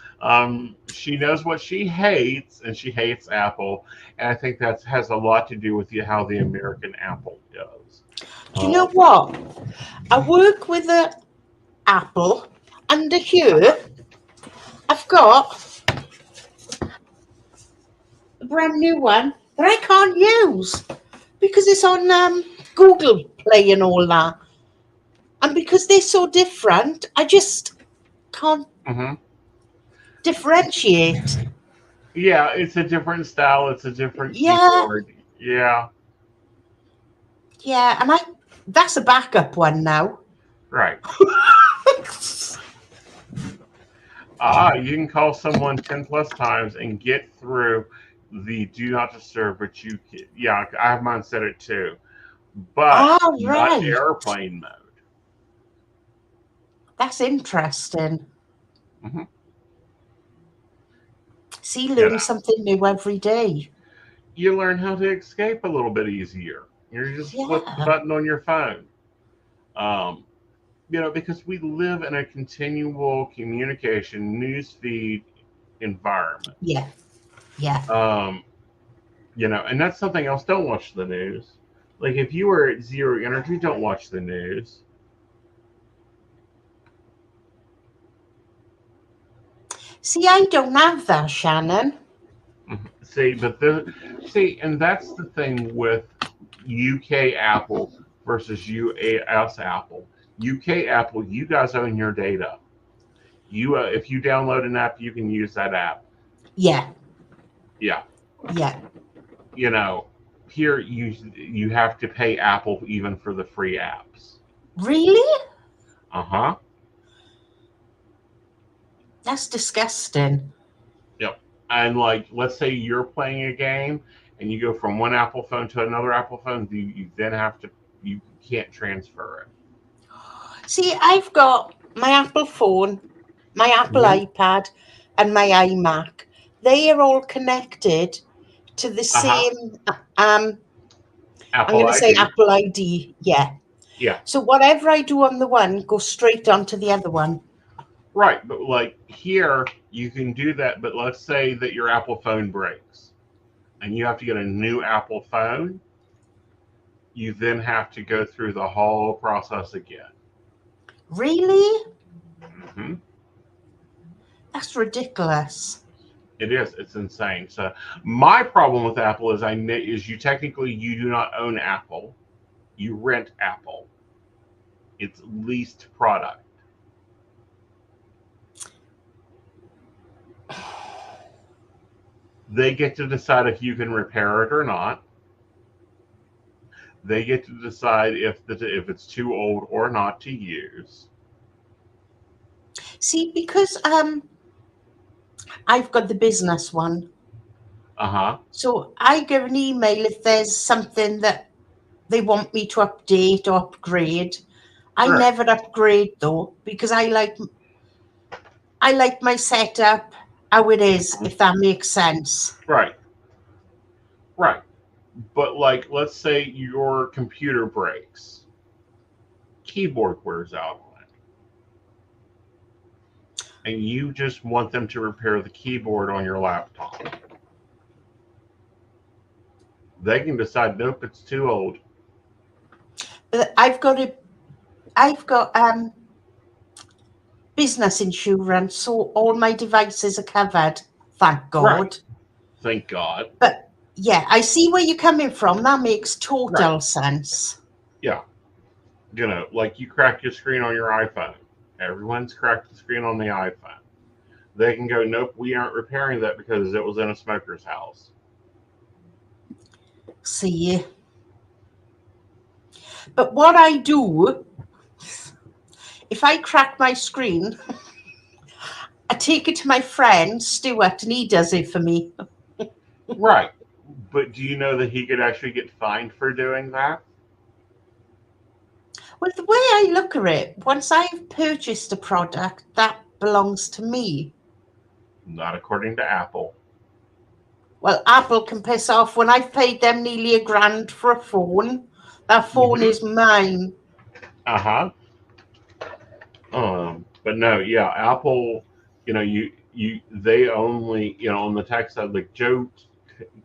Speaker 1: She knows what she hates, and she hates Apple, and I think that has a lot to do with how the American Apple goes.
Speaker 2: Do you know what? I work with an Apple, and here I've got a brand new one that I can't use because it's on Google Play and all that. And because they're so different, I just can't
Speaker 1: Hmm.
Speaker 2: differentiate.
Speaker 1: Yeah, it's a different style. It's a different
Speaker 2: Yeah,
Speaker 1: keyboard. Yeah,
Speaker 2: yeah, and that's a backup one now.
Speaker 1: right. You can call someone 10 plus times and get through the do not disturb, but yeah, I have mine set it too, but
Speaker 2: Ah,
Speaker 1: not
Speaker 2: right.
Speaker 1: airplane mode.
Speaker 2: That's interesting.
Speaker 1: Hmm.
Speaker 2: See,
Speaker 1: You
Speaker 2: learn
Speaker 1: know,
Speaker 2: something new every day.
Speaker 1: you learn how to escape a little bit easier. You just flip the
Speaker 2: Yeah,
Speaker 1: button on your phone. Um, because we live in a continual communication news feed environment.
Speaker 2: yeah, yeah.
Speaker 1: Um, and that's something else. Don't watch the news. Like if you are at zero energy, don't watch the news.
Speaker 2: See, I don't have that, Shannon.
Speaker 1: Mhm. And that's the thing with UK Apple versus US Apple. UK Apple, you guys own your data. If you download an app, you can use that app.
Speaker 2: Yeah,
Speaker 1: Yeah,
Speaker 2: yeah.
Speaker 1: you know, here you have to pay Apple even for the free apps.
Speaker 2: Really?
Speaker 1: Uh huh.
Speaker 2: That's disgusting.
Speaker 1: Yep. And like, let's say you're playing a game and you go from one Apple phone to another Apple phone, you then have to you can't transfer it.
Speaker 2: See, I've got my Apple phone, my Apple
Speaker 1: Mm-hmm.
Speaker 2: iPad, and my iMac. They are all connected to the
Speaker 1: Uh huh.
Speaker 2: same, um, I'm
Speaker 1: Apple
Speaker 2: going to say
Speaker 1: ID.
Speaker 2: Apple ID. Yeah.
Speaker 1: Yeah.
Speaker 2: So whatever I do on the one goes straight onto the other one.
Speaker 1: Right. But like here, you can do that. But let's say that your Apple phone breaks and you have to get a new Apple phone. You then have to go through the whole process again.
Speaker 2: Really?
Speaker 1: Hmm.
Speaker 2: That's ridiculous.
Speaker 1: It is. It's insane. So my problem with Apple is you technically you do not own Apple. You rent Apple. It's leased product. They get to decide if you can repair it or not. They get to decide if it's too old or not to use.
Speaker 2: See, because I've got the business one,
Speaker 1: Uh huh.
Speaker 2: so I get an email if there's something that they want me to update or upgrade. I
Speaker 1: Right.
Speaker 2: never upgrade though because I like my setup how it is,
Speaker 1: Mhm.
Speaker 2: if that makes sense.
Speaker 1: Right. Right. But like, let's say your computer breaks, keyboard wears out on it, and you just want them to repair the keyboard on your laptop. They can decide, nope, it's too old.
Speaker 2: But I've got business insurance, so all my devices are covered, thank
Speaker 1: Right.
Speaker 2: God.
Speaker 1: Thank God.
Speaker 2: But yeah, I see where you're coming from. That makes
Speaker 1: Right.
Speaker 2: total sense.
Speaker 1: Yeah. Like you cracked your screen on your iPhone. Everyone's cracked the screen on the iPhone. They can go, nope, we aren't repairing that because it was in a smoker's house.
Speaker 2: See, but what I do, if I crack my screen, I take it to my friend Stuart, and he does it for me.
Speaker 1: Right. But do you know that he could actually get fined for doing that?
Speaker 2: Well, the way I look at it, once I've purchased a product, that belongs to me.
Speaker 1: Not according to Apple.
Speaker 2: Well, Apple can piss off. When I've paid them nearly £1,000 for a phone, that phone
Speaker 1: Mm-hmm.
Speaker 2: is mine.
Speaker 1: Uh huh. But no, yeah, Apple. They only on the tech side. Like Joe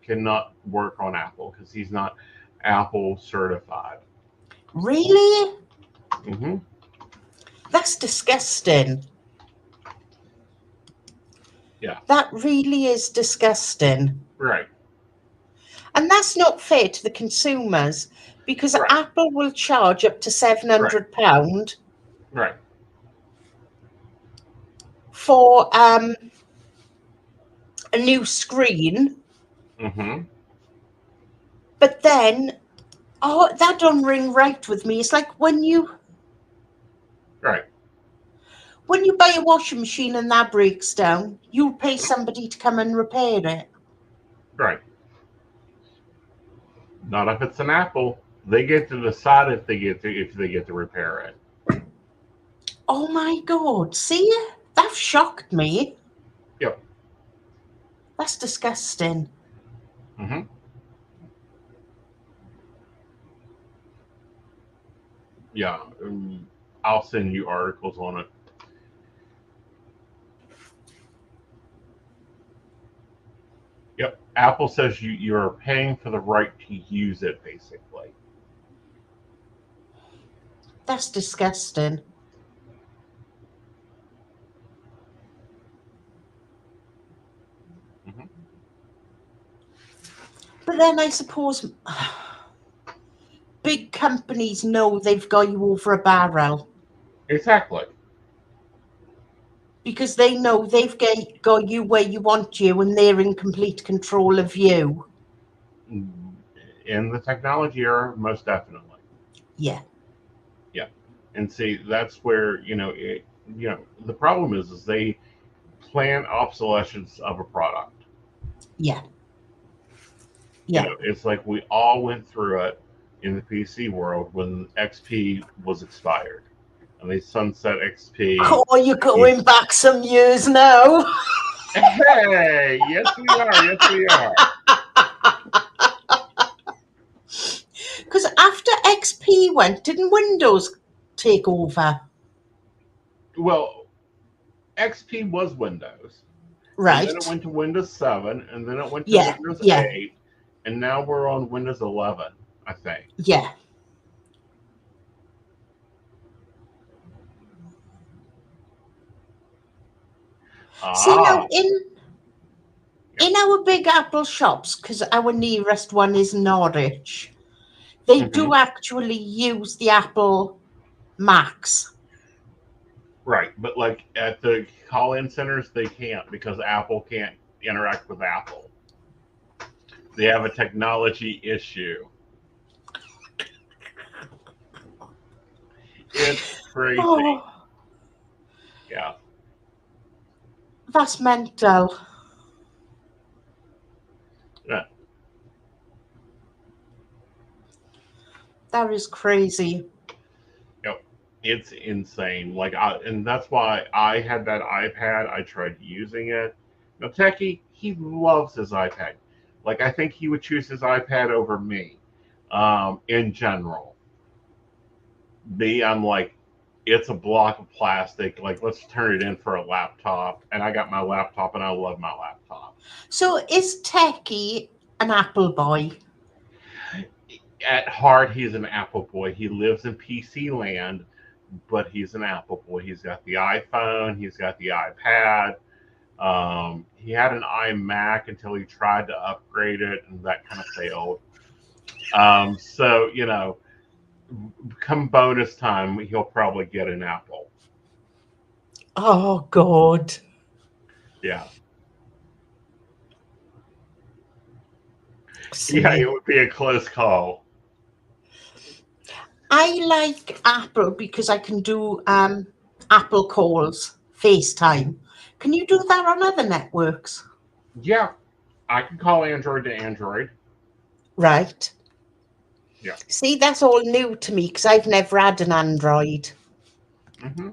Speaker 1: cannot work on Apple because he's not Apple certified.
Speaker 2: Really?
Speaker 1: Mm-hmm.
Speaker 2: That's disgusting.
Speaker 1: Yeah.
Speaker 2: That really is disgusting.
Speaker 1: Right.
Speaker 2: And that's not fair to the consumers because
Speaker 1: Right.
Speaker 2: Apple will charge up to
Speaker 1: Right.
Speaker 2: £700
Speaker 1: Right.
Speaker 2: for a new screen.
Speaker 1: Mm-hmm.
Speaker 2: But then, oh, that don't ring right with me. It's like when when you buy a washing machine and that breaks down, you'll pay somebody to come and repair it.
Speaker 1: Right. Not if it's an Apple. They get to decide if they get to repair it.
Speaker 2: Oh my God. See? That shocked me.
Speaker 1: Yep.
Speaker 2: That's disgusting.
Speaker 1: Mm-hmm. Yeah. I'll send you articles on it. Yep. Apple says you're paying for the right to use it, basically.
Speaker 2: That's disgusting.
Speaker 1: Mm-hmm.
Speaker 2: But then I suppose big companies know they've got you over a barrel
Speaker 1: Exactly.
Speaker 2: because they know they've got you where you want you and they're in complete control of you.
Speaker 1: In the technology era, most definitely.
Speaker 2: Yeah.
Speaker 1: Yeah. And see, that's where the problem is they plan obsolescence of a product.
Speaker 2: Yeah.
Speaker 1: You
Speaker 2: Yeah.
Speaker 1: know, it's like we all went through it in the PC world when XP was expired, and they sunset XP.
Speaker 2: Oh, you're going back some years now.
Speaker 1: Hey, yes we are. Yes we are.
Speaker 2: Because after XP went, didn't Windows take over?
Speaker 1: Well, XP was Windows, and then it
Speaker 2: Right.
Speaker 1: went to Windows 7, and then it went to
Speaker 2: Yeah.
Speaker 1: Windows
Speaker 2: Yeah.
Speaker 1: 8, and now we're on Windows 11, I think.
Speaker 2: Yeah. See now
Speaker 1: Ah,
Speaker 2: in our big Apple shops, because our nearest one is Norwich, they
Speaker 1: hmm
Speaker 2: do actually use the Apple Macs.
Speaker 1: right. But like at the call-in centers, they can't because Apple can't interact with Apple. They have a technology issue. It's crazy.
Speaker 2: Oh,
Speaker 1: Yeah.
Speaker 2: that's mental.
Speaker 1: Yeah.
Speaker 2: That is crazy.
Speaker 1: Yep. It's insane. And that's why I had that iPad. I tried using it. Now, Techie, he loves his iPad. Like, I think he would choose his iPad over me, in general. Me, I'm like, it's a block of plastic. Like, let's turn it in for a laptop. And I got my laptop, and I love my laptop.
Speaker 2: So is Techie an Apple boy?
Speaker 1: At heart, he's an Apple boy. He lives in PC land, but he's an Apple boy. He's got the iPhone, he's got the iPad. He had an iMac until he tried to upgrade it, and that kind of failed. So, come bonus time, he'll probably get an Apple.
Speaker 2: Oh, God.
Speaker 1: Yeah. Yeah,
Speaker 2: See,
Speaker 1: it would be a close call.
Speaker 2: I like Apple because I can do Apple calls, FaceTime. Can you do that on other networks?
Speaker 1: Yeah, I can call Android to Android.
Speaker 2: Right.
Speaker 1: Yeah.
Speaker 2: See, that's all new to me because I've never had an Android.
Speaker 1: hmm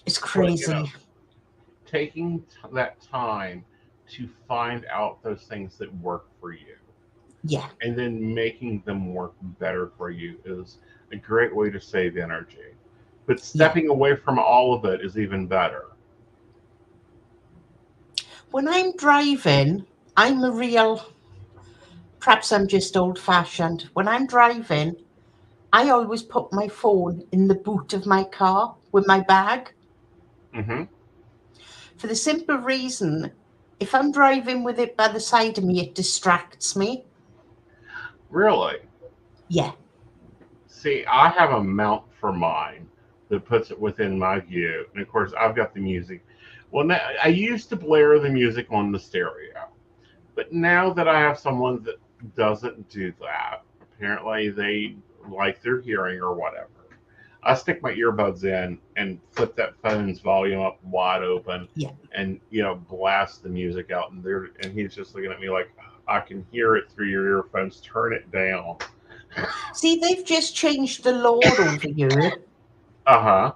Speaker 2: It's
Speaker 1: But,
Speaker 2: crazy.
Speaker 1: taking that time to find out those things that work for you
Speaker 2: Yeah.
Speaker 1: and then making them work better for you is a great way to save energy. But
Speaker 2: Yeah.
Speaker 1: stepping away from all of it is even better.
Speaker 2: When I'm driving, I'm a real, perhaps I'm just old fashioned. When I'm driving, I always put my phone in the boot of my car with my bag
Speaker 1: hmm
Speaker 2: for the simple reason if I'm driving with it by the side of me, it distracts me.
Speaker 1: Really?
Speaker 2: Yeah.
Speaker 1: See, I have a mount for mine that puts it within my view. And of course, I've got the music. Well, now, I used to blare the music on the stereo. But now that I have someone that doesn't do that, apparently they like their hearing or whatever, I stick my earbuds in and flip that phone's volume up wide open,
Speaker 2: Yeah.
Speaker 1: and blast the music out. And he's just looking at me like, I can hear it through your earphones. Turn it down.
Speaker 2: See, they've just changed the law over here.
Speaker 1: Uh huh.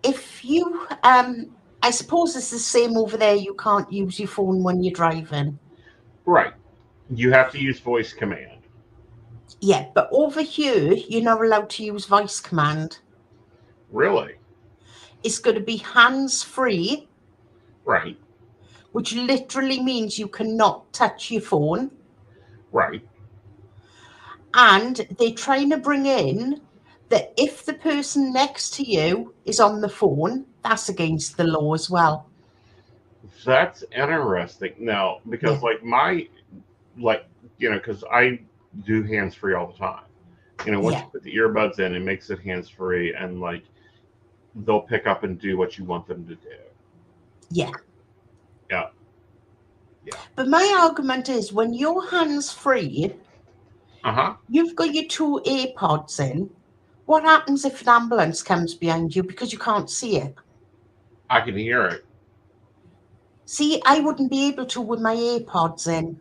Speaker 2: If you, I suppose it's the same over there. You can't use your phone when you're driving.
Speaker 1: Right. You have to use voice command.
Speaker 2: Yeah, but over here, you're not allowed to use voice command.
Speaker 1: Really?
Speaker 2: It's going to be hands free,
Speaker 1: Right.
Speaker 2: which literally means you cannot touch your phone.
Speaker 1: Right.
Speaker 2: And they're trying to bring in that if the person next to you is on the phone, that's against the law as well.
Speaker 1: That's interesting. Now,
Speaker 2: Yeah,
Speaker 1: because like because I do hands free all the time. Once
Speaker 2: yeah,
Speaker 1: you put the earbuds in, it makes it hands free, and like they'll pick up and do what you want them to do.
Speaker 2: yeah.
Speaker 1: Yeah. Yeah.
Speaker 2: But my argument is when your hands free,
Speaker 1: Uh huh.
Speaker 2: you've got your two AirPods in. What happens if an ambulance comes behind you because you can't see it?
Speaker 1: I can hear it.
Speaker 2: See, I wouldn't be able to with my AirPods in.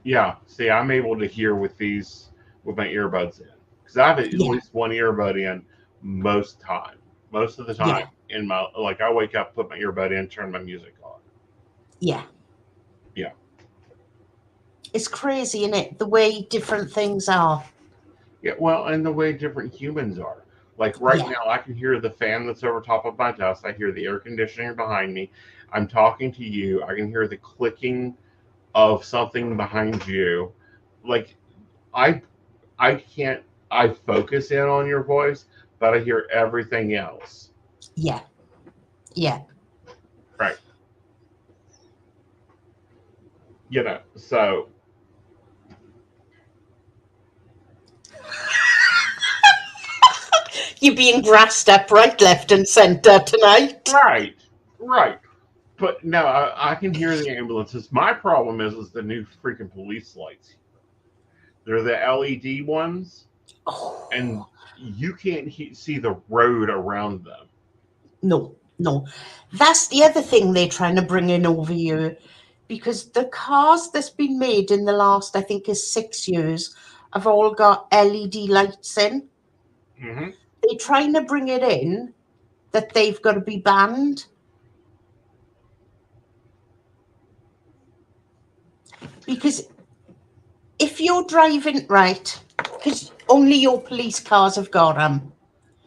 Speaker 1: Yeah. See, I'm able to hear with my earbuds in because I have at
Speaker 2: Yeah,
Speaker 1: least one earbud in most of the time
Speaker 2: yeah,
Speaker 1: in my like I wake up, put my earbud in, turn my music on.
Speaker 2: yeah.
Speaker 1: Yeah.
Speaker 2: It's crazy, isn't it? The way different things are.
Speaker 1: Yeah, well, and the way different humans are. Like right
Speaker 2: Yeah,
Speaker 1: now, I can hear the fan that's over top of my desk. I hear the air conditioner behind me. I'm talking to you. I can hear the clicking of something behind you. Like I, I can't. I focus in on your voice, but I hear everything else.
Speaker 2: yeah, yeah.
Speaker 1: Right. So
Speaker 2: You're being grassed up right, left, and centre tonight.
Speaker 1: right, right. But no, I can hear the ambulances. My problem is the new freaking police lights. They're the LED ones, and
Speaker 2: Oh,
Speaker 1: you can't see the road around them.
Speaker 2: no, no. That's the other thing they're trying to bring in over here because the cars that's been made in the last, I think, is 6 years have all got LED lights in.
Speaker 1: Hmm.
Speaker 2: They're trying to bring it in that they've got to be banned because if you're driving right, because only your police cars have got them.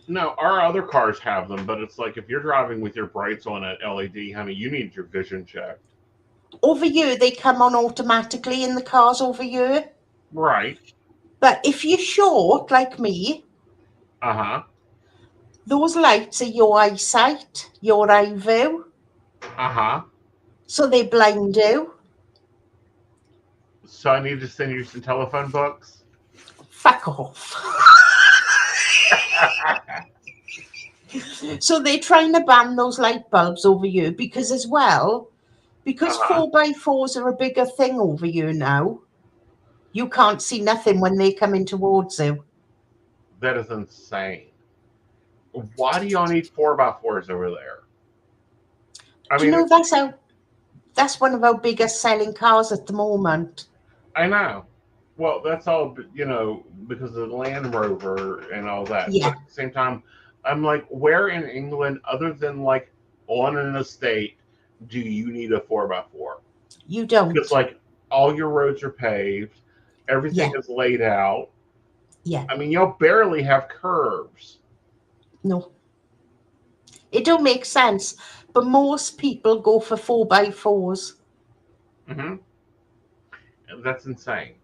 Speaker 1: No, our other cars have them, but it's like if you're driving with your brights on at LED, honey, you need your vision checked.
Speaker 2: Over here, they come on automatically in the cars over here.
Speaker 1: Right.
Speaker 2: But if you're short like me,
Speaker 1: Uh huh.
Speaker 2: those lights are your eyesight, your eye view,
Speaker 1: Uh huh.
Speaker 2: so they blind you.
Speaker 1: So I need to send you some telephone books.
Speaker 2: Fuck off. So they're trying to ban those light bulbs over here because, as well,
Speaker 1: Uh
Speaker 2: because
Speaker 1: huh.
Speaker 2: 4x4s are a bigger thing over here now, you can't see nothing when they come in towards you.
Speaker 1: That is insane. Why do y'all need 4x4s over there? I
Speaker 2: Do you
Speaker 1: mean,
Speaker 2: know that's one of our biggest selling cars at the moment?
Speaker 1: I know. Well, that's all because of the Land Rover and all that. But
Speaker 2: Yeah,
Speaker 1: at the same time, I'm like, where in England, other than like on an estate, do you need a 4x4?
Speaker 2: you
Speaker 1: Because
Speaker 2: don't.
Speaker 1: like all your roads are paved, everything
Speaker 2: Yeah,
Speaker 1: is laid out.
Speaker 2: yeah.
Speaker 1: I mean, y'all barely have curves.
Speaker 2: No, it don't make sense. But most people go for 4x4s.
Speaker 1: Hmm. That's insane.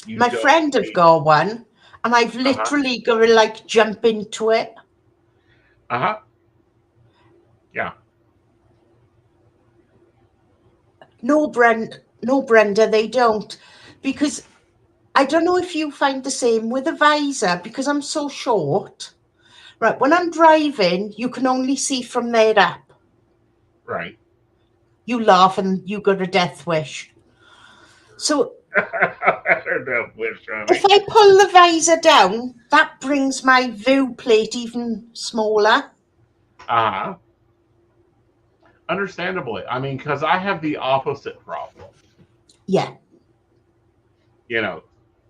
Speaker 1: You
Speaker 2: My
Speaker 1: don't
Speaker 2: friend have
Speaker 1: need.
Speaker 2: got one, and I've
Speaker 1: Uh huh.
Speaker 2: literally got to like jump into it.
Speaker 1: Uh huh. Yeah.
Speaker 2: No, Brenda, they don't, because I don't know if you find the same with a visor. Because I'm so short. Right, when I'm driving, you can only see from there up.
Speaker 1: Right.
Speaker 2: You laugh and you got a death wish. So
Speaker 1: I don't know which one.
Speaker 2: If I pull the visor down, that brings my view plate even smaller.
Speaker 1: Understandably. I mean, because I have the opposite problem.
Speaker 2: Yeah,
Speaker 1: You know,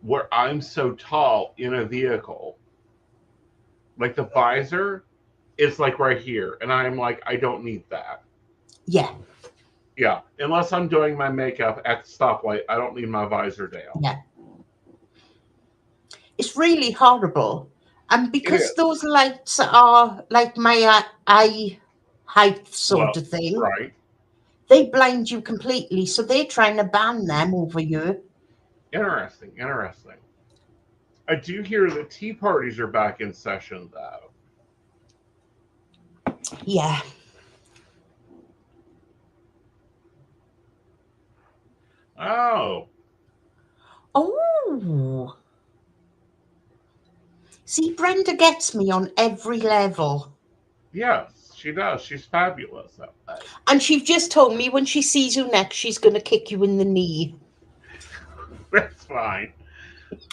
Speaker 1: where I'm so tall in a vehicle, like the visor is like right here, and I'm like, I don't need that.
Speaker 2: yeah,
Speaker 1: Yeah, unless I'm doing my makeup at the stoplight, I don't need my visor down.
Speaker 2: yeah. It's really horrible. And
Speaker 1: It
Speaker 2: because
Speaker 1: is.
Speaker 2: those lights are like my eye height sort
Speaker 1: Well,
Speaker 2: of thing,
Speaker 1: right.
Speaker 2: they blind you completely. So they're trying to ban them over you.
Speaker 1: Interesting. Interesting. I do hear the tea parties are back in session, though.
Speaker 2: Yeah.
Speaker 1: Oh,
Speaker 2: Oh. See, Brenda gets me on every level.
Speaker 1: yes, she does. She's fabulous that way.
Speaker 2: And she just told me when she sees you next, she's going to kick you in the knee.
Speaker 1: That's fine.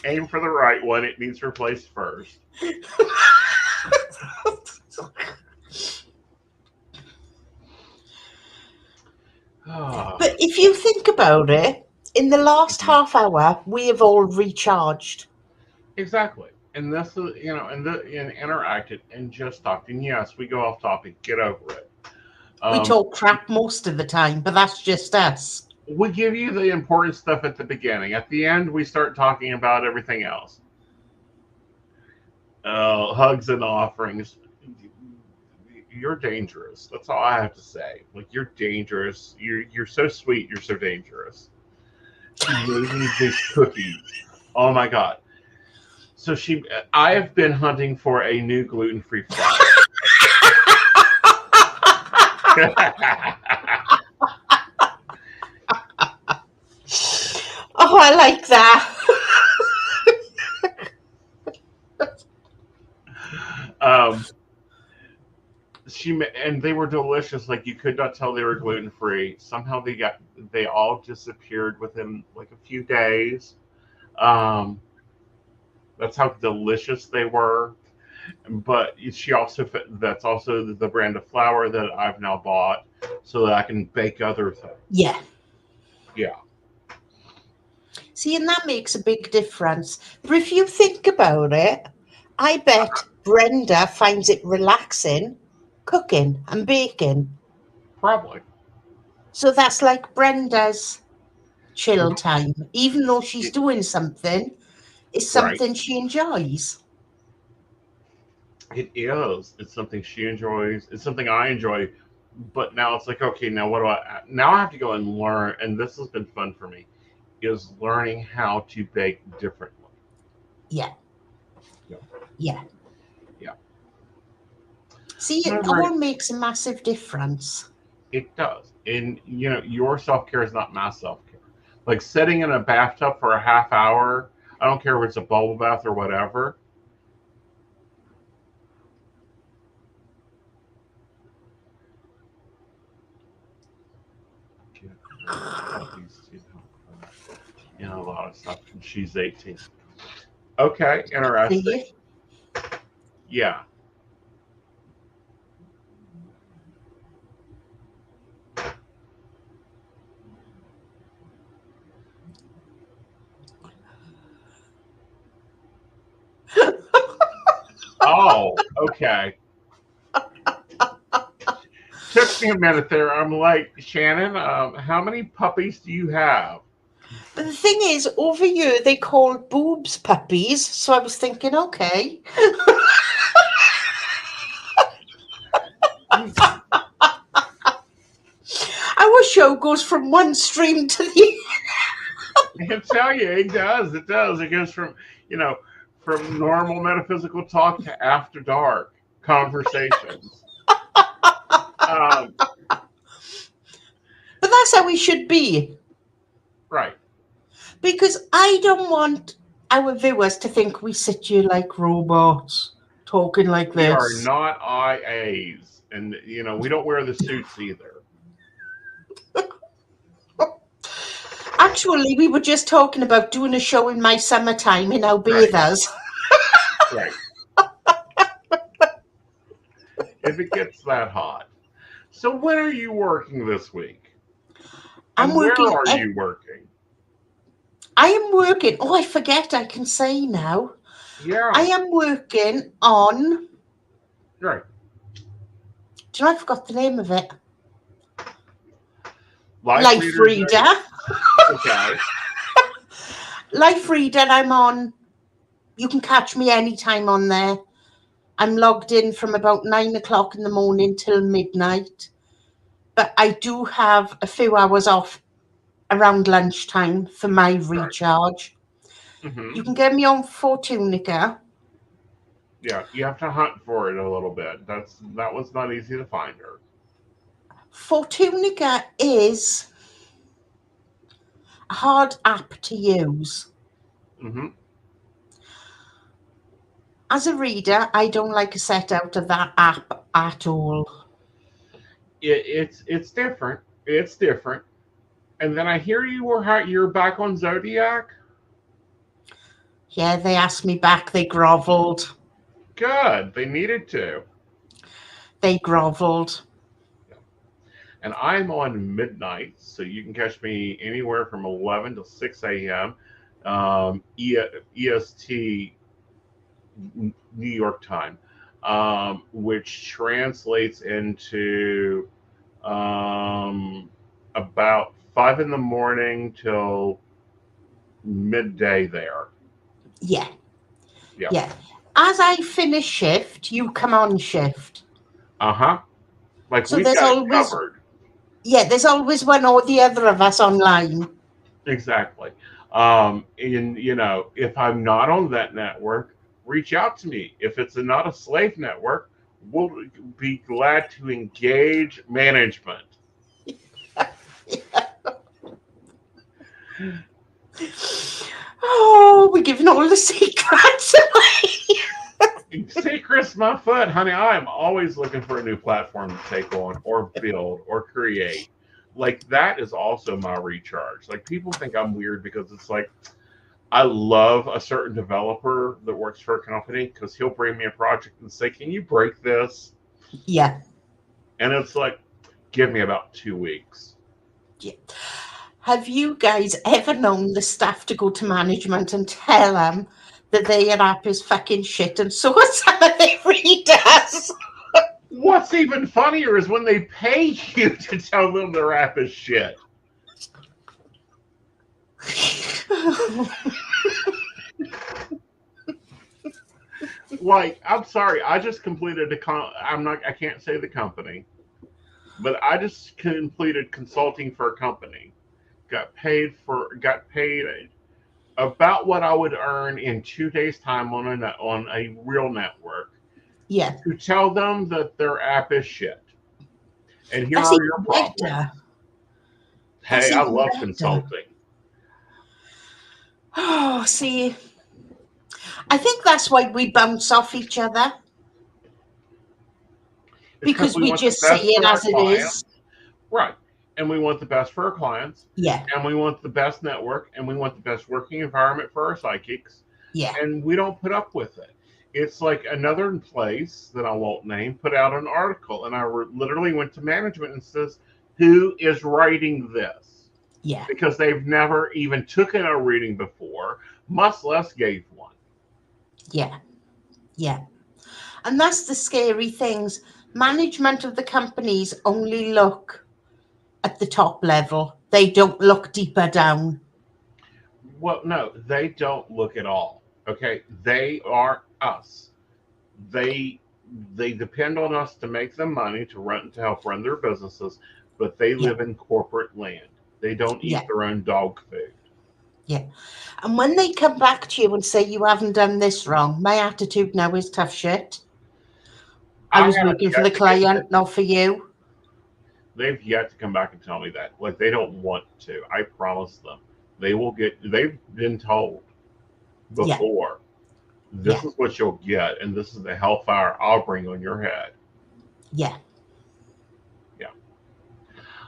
Speaker 1: Aim for the right one. It needs replaced first. Ah,
Speaker 2: But if you think about it, in the last
Speaker 1: mhm.
Speaker 2: half hour, we have all recharged.
Speaker 1: Exactly. And this is, and interacted and just talked. And yes, we go off topic. Get over it.
Speaker 2: We
Speaker 1: Um,
Speaker 2: talk crap most of the time, but that's just us.
Speaker 1: we give you the important stuff at the beginning. At the end, we start talking about everything else. Hugs and offerings. You're dangerous. That's all I have to say. Like you're dangerous. You're so sweet. You're so dangerous. She made me these cookies. Oh my god. So I have been hunting for a new gluten-free flour.
Speaker 2: Oh, I like that.
Speaker 1: um, and they were delicious. Like you could not tell they were gluten-free. Somehow they all disappeared within like a few days. Um, that's how delicious they were. But that's also the brand of flour that I've now bought so that I can bake other things.
Speaker 2: Yeah.
Speaker 1: Yeah.
Speaker 2: See, and that makes a big difference. But if you think about it, I bet Brenda finds it relaxing cooking and baking.
Speaker 1: Probably.
Speaker 2: So that's like Brenda's chill
Speaker 1: Mhm.
Speaker 2: time. Even though she's
Speaker 1: It-
Speaker 2: doing something, it's
Speaker 1: right.
Speaker 2: something she enjoys.
Speaker 1: It is. It's something she enjoys. It's something I enjoy. But now it's like, okay, now what do now I have to go and learn, and this has been fun for me, is learning how to bake differently.
Speaker 2: Yeah,
Speaker 1: Yeah.
Speaker 2: yeah.
Speaker 1: Yeah.
Speaker 2: See, it
Speaker 1: However,
Speaker 2: all makes a massive difference.
Speaker 1: it does. And your self care is not my self care. Like sitting in a bathtub for a half hour, I don't care if it's a bubble bath or whatever. Yeah, puppies, a lot of stuff. She's 18. Okay, interesting.
Speaker 2: See?
Speaker 1: Yeah. Oh, okay. Took me a minute there. I'm like, Shannon, how many puppies do you have?
Speaker 2: But the thing is, over here they call boobs puppies, so I was thinking, okay.
Speaker 1: Mm,
Speaker 2: Our show goes from one stream to the
Speaker 1: I can tell you, it does. It does. It goes from normal metaphysical talk to after dark conversations. Um,
Speaker 2: But that's how we should be.
Speaker 1: right.
Speaker 2: Because I don't want our viewers to think we sit here like robots talking like
Speaker 1: We are
Speaker 2: this.
Speaker 1: not IAs, and we don't wear the suits either.
Speaker 2: Actually, we were just talking about doing a show in my summertime in our
Speaker 1: Right,
Speaker 2: bathers.
Speaker 1: right. If it gets that hot. So when are you working this week?
Speaker 2: I'm
Speaker 1: And where
Speaker 2: working.
Speaker 1: are you working?
Speaker 2: I am working. Oh, I forget. I can say now. I
Speaker 1: Yeah,
Speaker 2: am working on.
Speaker 1: right.
Speaker 2: Do you know I forgot the name of it?
Speaker 1: Life
Speaker 2: Life
Speaker 1: Readers.
Speaker 2: Reader.
Speaker 1: Okay.
Speaker 2: Life Reader. I'm on. You can catch me anytime on there. I'm logged in from about 9 o'clock in the morning till midnight. But I do have a few hours off around lunchtime for my
Speaker 1: Right.
Speaker 2: recharge. You
Speaker 1: Hmm.
Speaker 2: can get me on Fortunica.
Speaker 1: Yeah, you have to hunt for it a little bit. That was not easy to find her.
Speaker 2: Fortunica is a hard app to use.
Speaker 1: Hmm.
Speaker 2: As a reader, I don't like a set out of that app at all.
Speaker 1: It's different. It's different. And then I hear you're back on Zodiac.
Speaker 2: Yeah, they asked me back, they grovelled.
Speaker 1: Good. They needed to.
Speaker 2: They grovelled.
Speaker 1: And I'm on midnight, so you can catch me anywhere from 11 to 6 a.m. EST, New York time, which translates into about 5 in the morning till midday there.
Speaker 2: Yeah,
Speaker 1: Yeah.
Speaker 2: yeah. As I finish shift, you come on shift.
Speaker 1: Uh huh. Like
Speaker 2: So
Speaker 1: we've
Speaker 2: there's
Speaker 1: got it
Speaker 2: always,
Speaker 1: covered.
Speaker 2: yeah, there's always one or the other of us online.
Speaker 1: Exactly. And if I'm not on that network, reach out to me. If it's not a slave network, we'll be glad to engage management.
Speaker 2: Oh, we're giving all the secrets away.
Speaker 1: Say Chris my foot, honey. I am always looking for a new platform to take on or build or create. Like that is also my recharge. Like people think I'm weird because it's like I love a certain developer that works for a company because he'll bring me a project and say, "Can you break this?"
Speaker 2: Yeah,
Speaker 1: And it's like, give me about 2 weeks.
Speaker 2: yeah. Have you guys ever known the staff to go to management and tell them that their app is fucking shit and so are some of their readers?
Speaker 1: What's even funnier is when they pay you to tell them their app is shit. Like, I'm sorry, I just completed I can't say the company, but I just completed consulting for a company. Got paid about what I would earn in 2 days' time on a real network
Speaker 2: Yeah,
Speaker 1: to tell them that their app is shit. And here
Speaker 2: that's
Speaker 1: are your
Speaker 2: even better.
Speaker 1: problems.
Speaker 2: That's
Speaker 1: Hey, I
Speaker 2: even
Speaker 1: love
Speaker 2: better.
Speaker 1: consulting.
Speaker 2: Oh, see, I think that's why we bounce off each other
Speaker 1: It's because
Speaker 2: because
Speaker 1: we
Speaker 2: we
Speaker 1: want the
Speaker 2: just say
Speaker 1: best
Speaker 2: it
Speaker 1: for our
Speaker 2: as it
Speaker 1: clients.
Speaker 2: is.
Speaker 1: Right. And we want the best for our clients.
Speaker 2: Yeah,
Speaker 1: And we want the best network. And we want the best working environment for our psychics.
Speaker 2: yeah,
Speaker 1: And we don't put up with it. It's like another place that I won't name put out an article. And I literally went to management and says, who is writing this?
Speaker 2: yeah,
Speaker 1: Because they've never even taken a reading before, much less gave one.
Speaker 2: yeah, yeah. And that's the scary things. Management of the companies only look at the top level. They don't look deeper down.
Speaker 1: Well, no, they don't look at all. Okay. They are us. they they depend on us to make them money to help run their businesses, but they
Speaker 2: Yeah,
Speaker 1: live in corporate land. They don't eat
Speaker 2: yeah,
Speaker 1: their own dog food.
Speaker 2: yeah. And when they come back to you and say you haven't done this wrong, my attitude now is tough shit. I
Speaker 1: I
Speaker 2: was
Speaker 1: have
Speaker 2: working for the
Speaker 1: yet to get
Speaker 2: client, not for you.
Speaker 1: they've yet to come back and tell me that. Like they don't want to. I promise them. They've been told
Speaker 2: Yeah,
Speaker 1: before,
Speaker 2: yeah,
Speaker 1: this is what you'll get, and this is the hellfire I'll bring on your head.
Speaker 2: yeah.
Speaker 1: Yeah.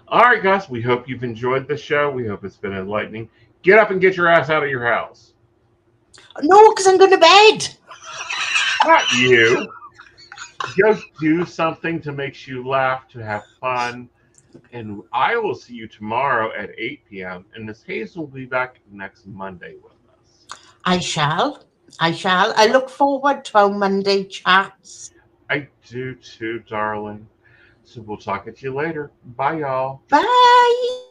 Speaker 1: All right, guys, we hope you've enjoyed the show. We hope it's been enlightening. Get up and get your ass out of your house.
Speaker 2: No, because I'm going to bed.
Speaker 1: Not you. Go do something to make you laugh, to have fun. And I will see you tomorrow at 8 p.m. And Miss Hayes will be back next Monday with us.
Speaker 2: I shall. I shall. I look forward to our Monday chats.
Speaker 1: I do too, darling. So we'll talk at you later. Bye, y'all.
Speaker 2: Bye.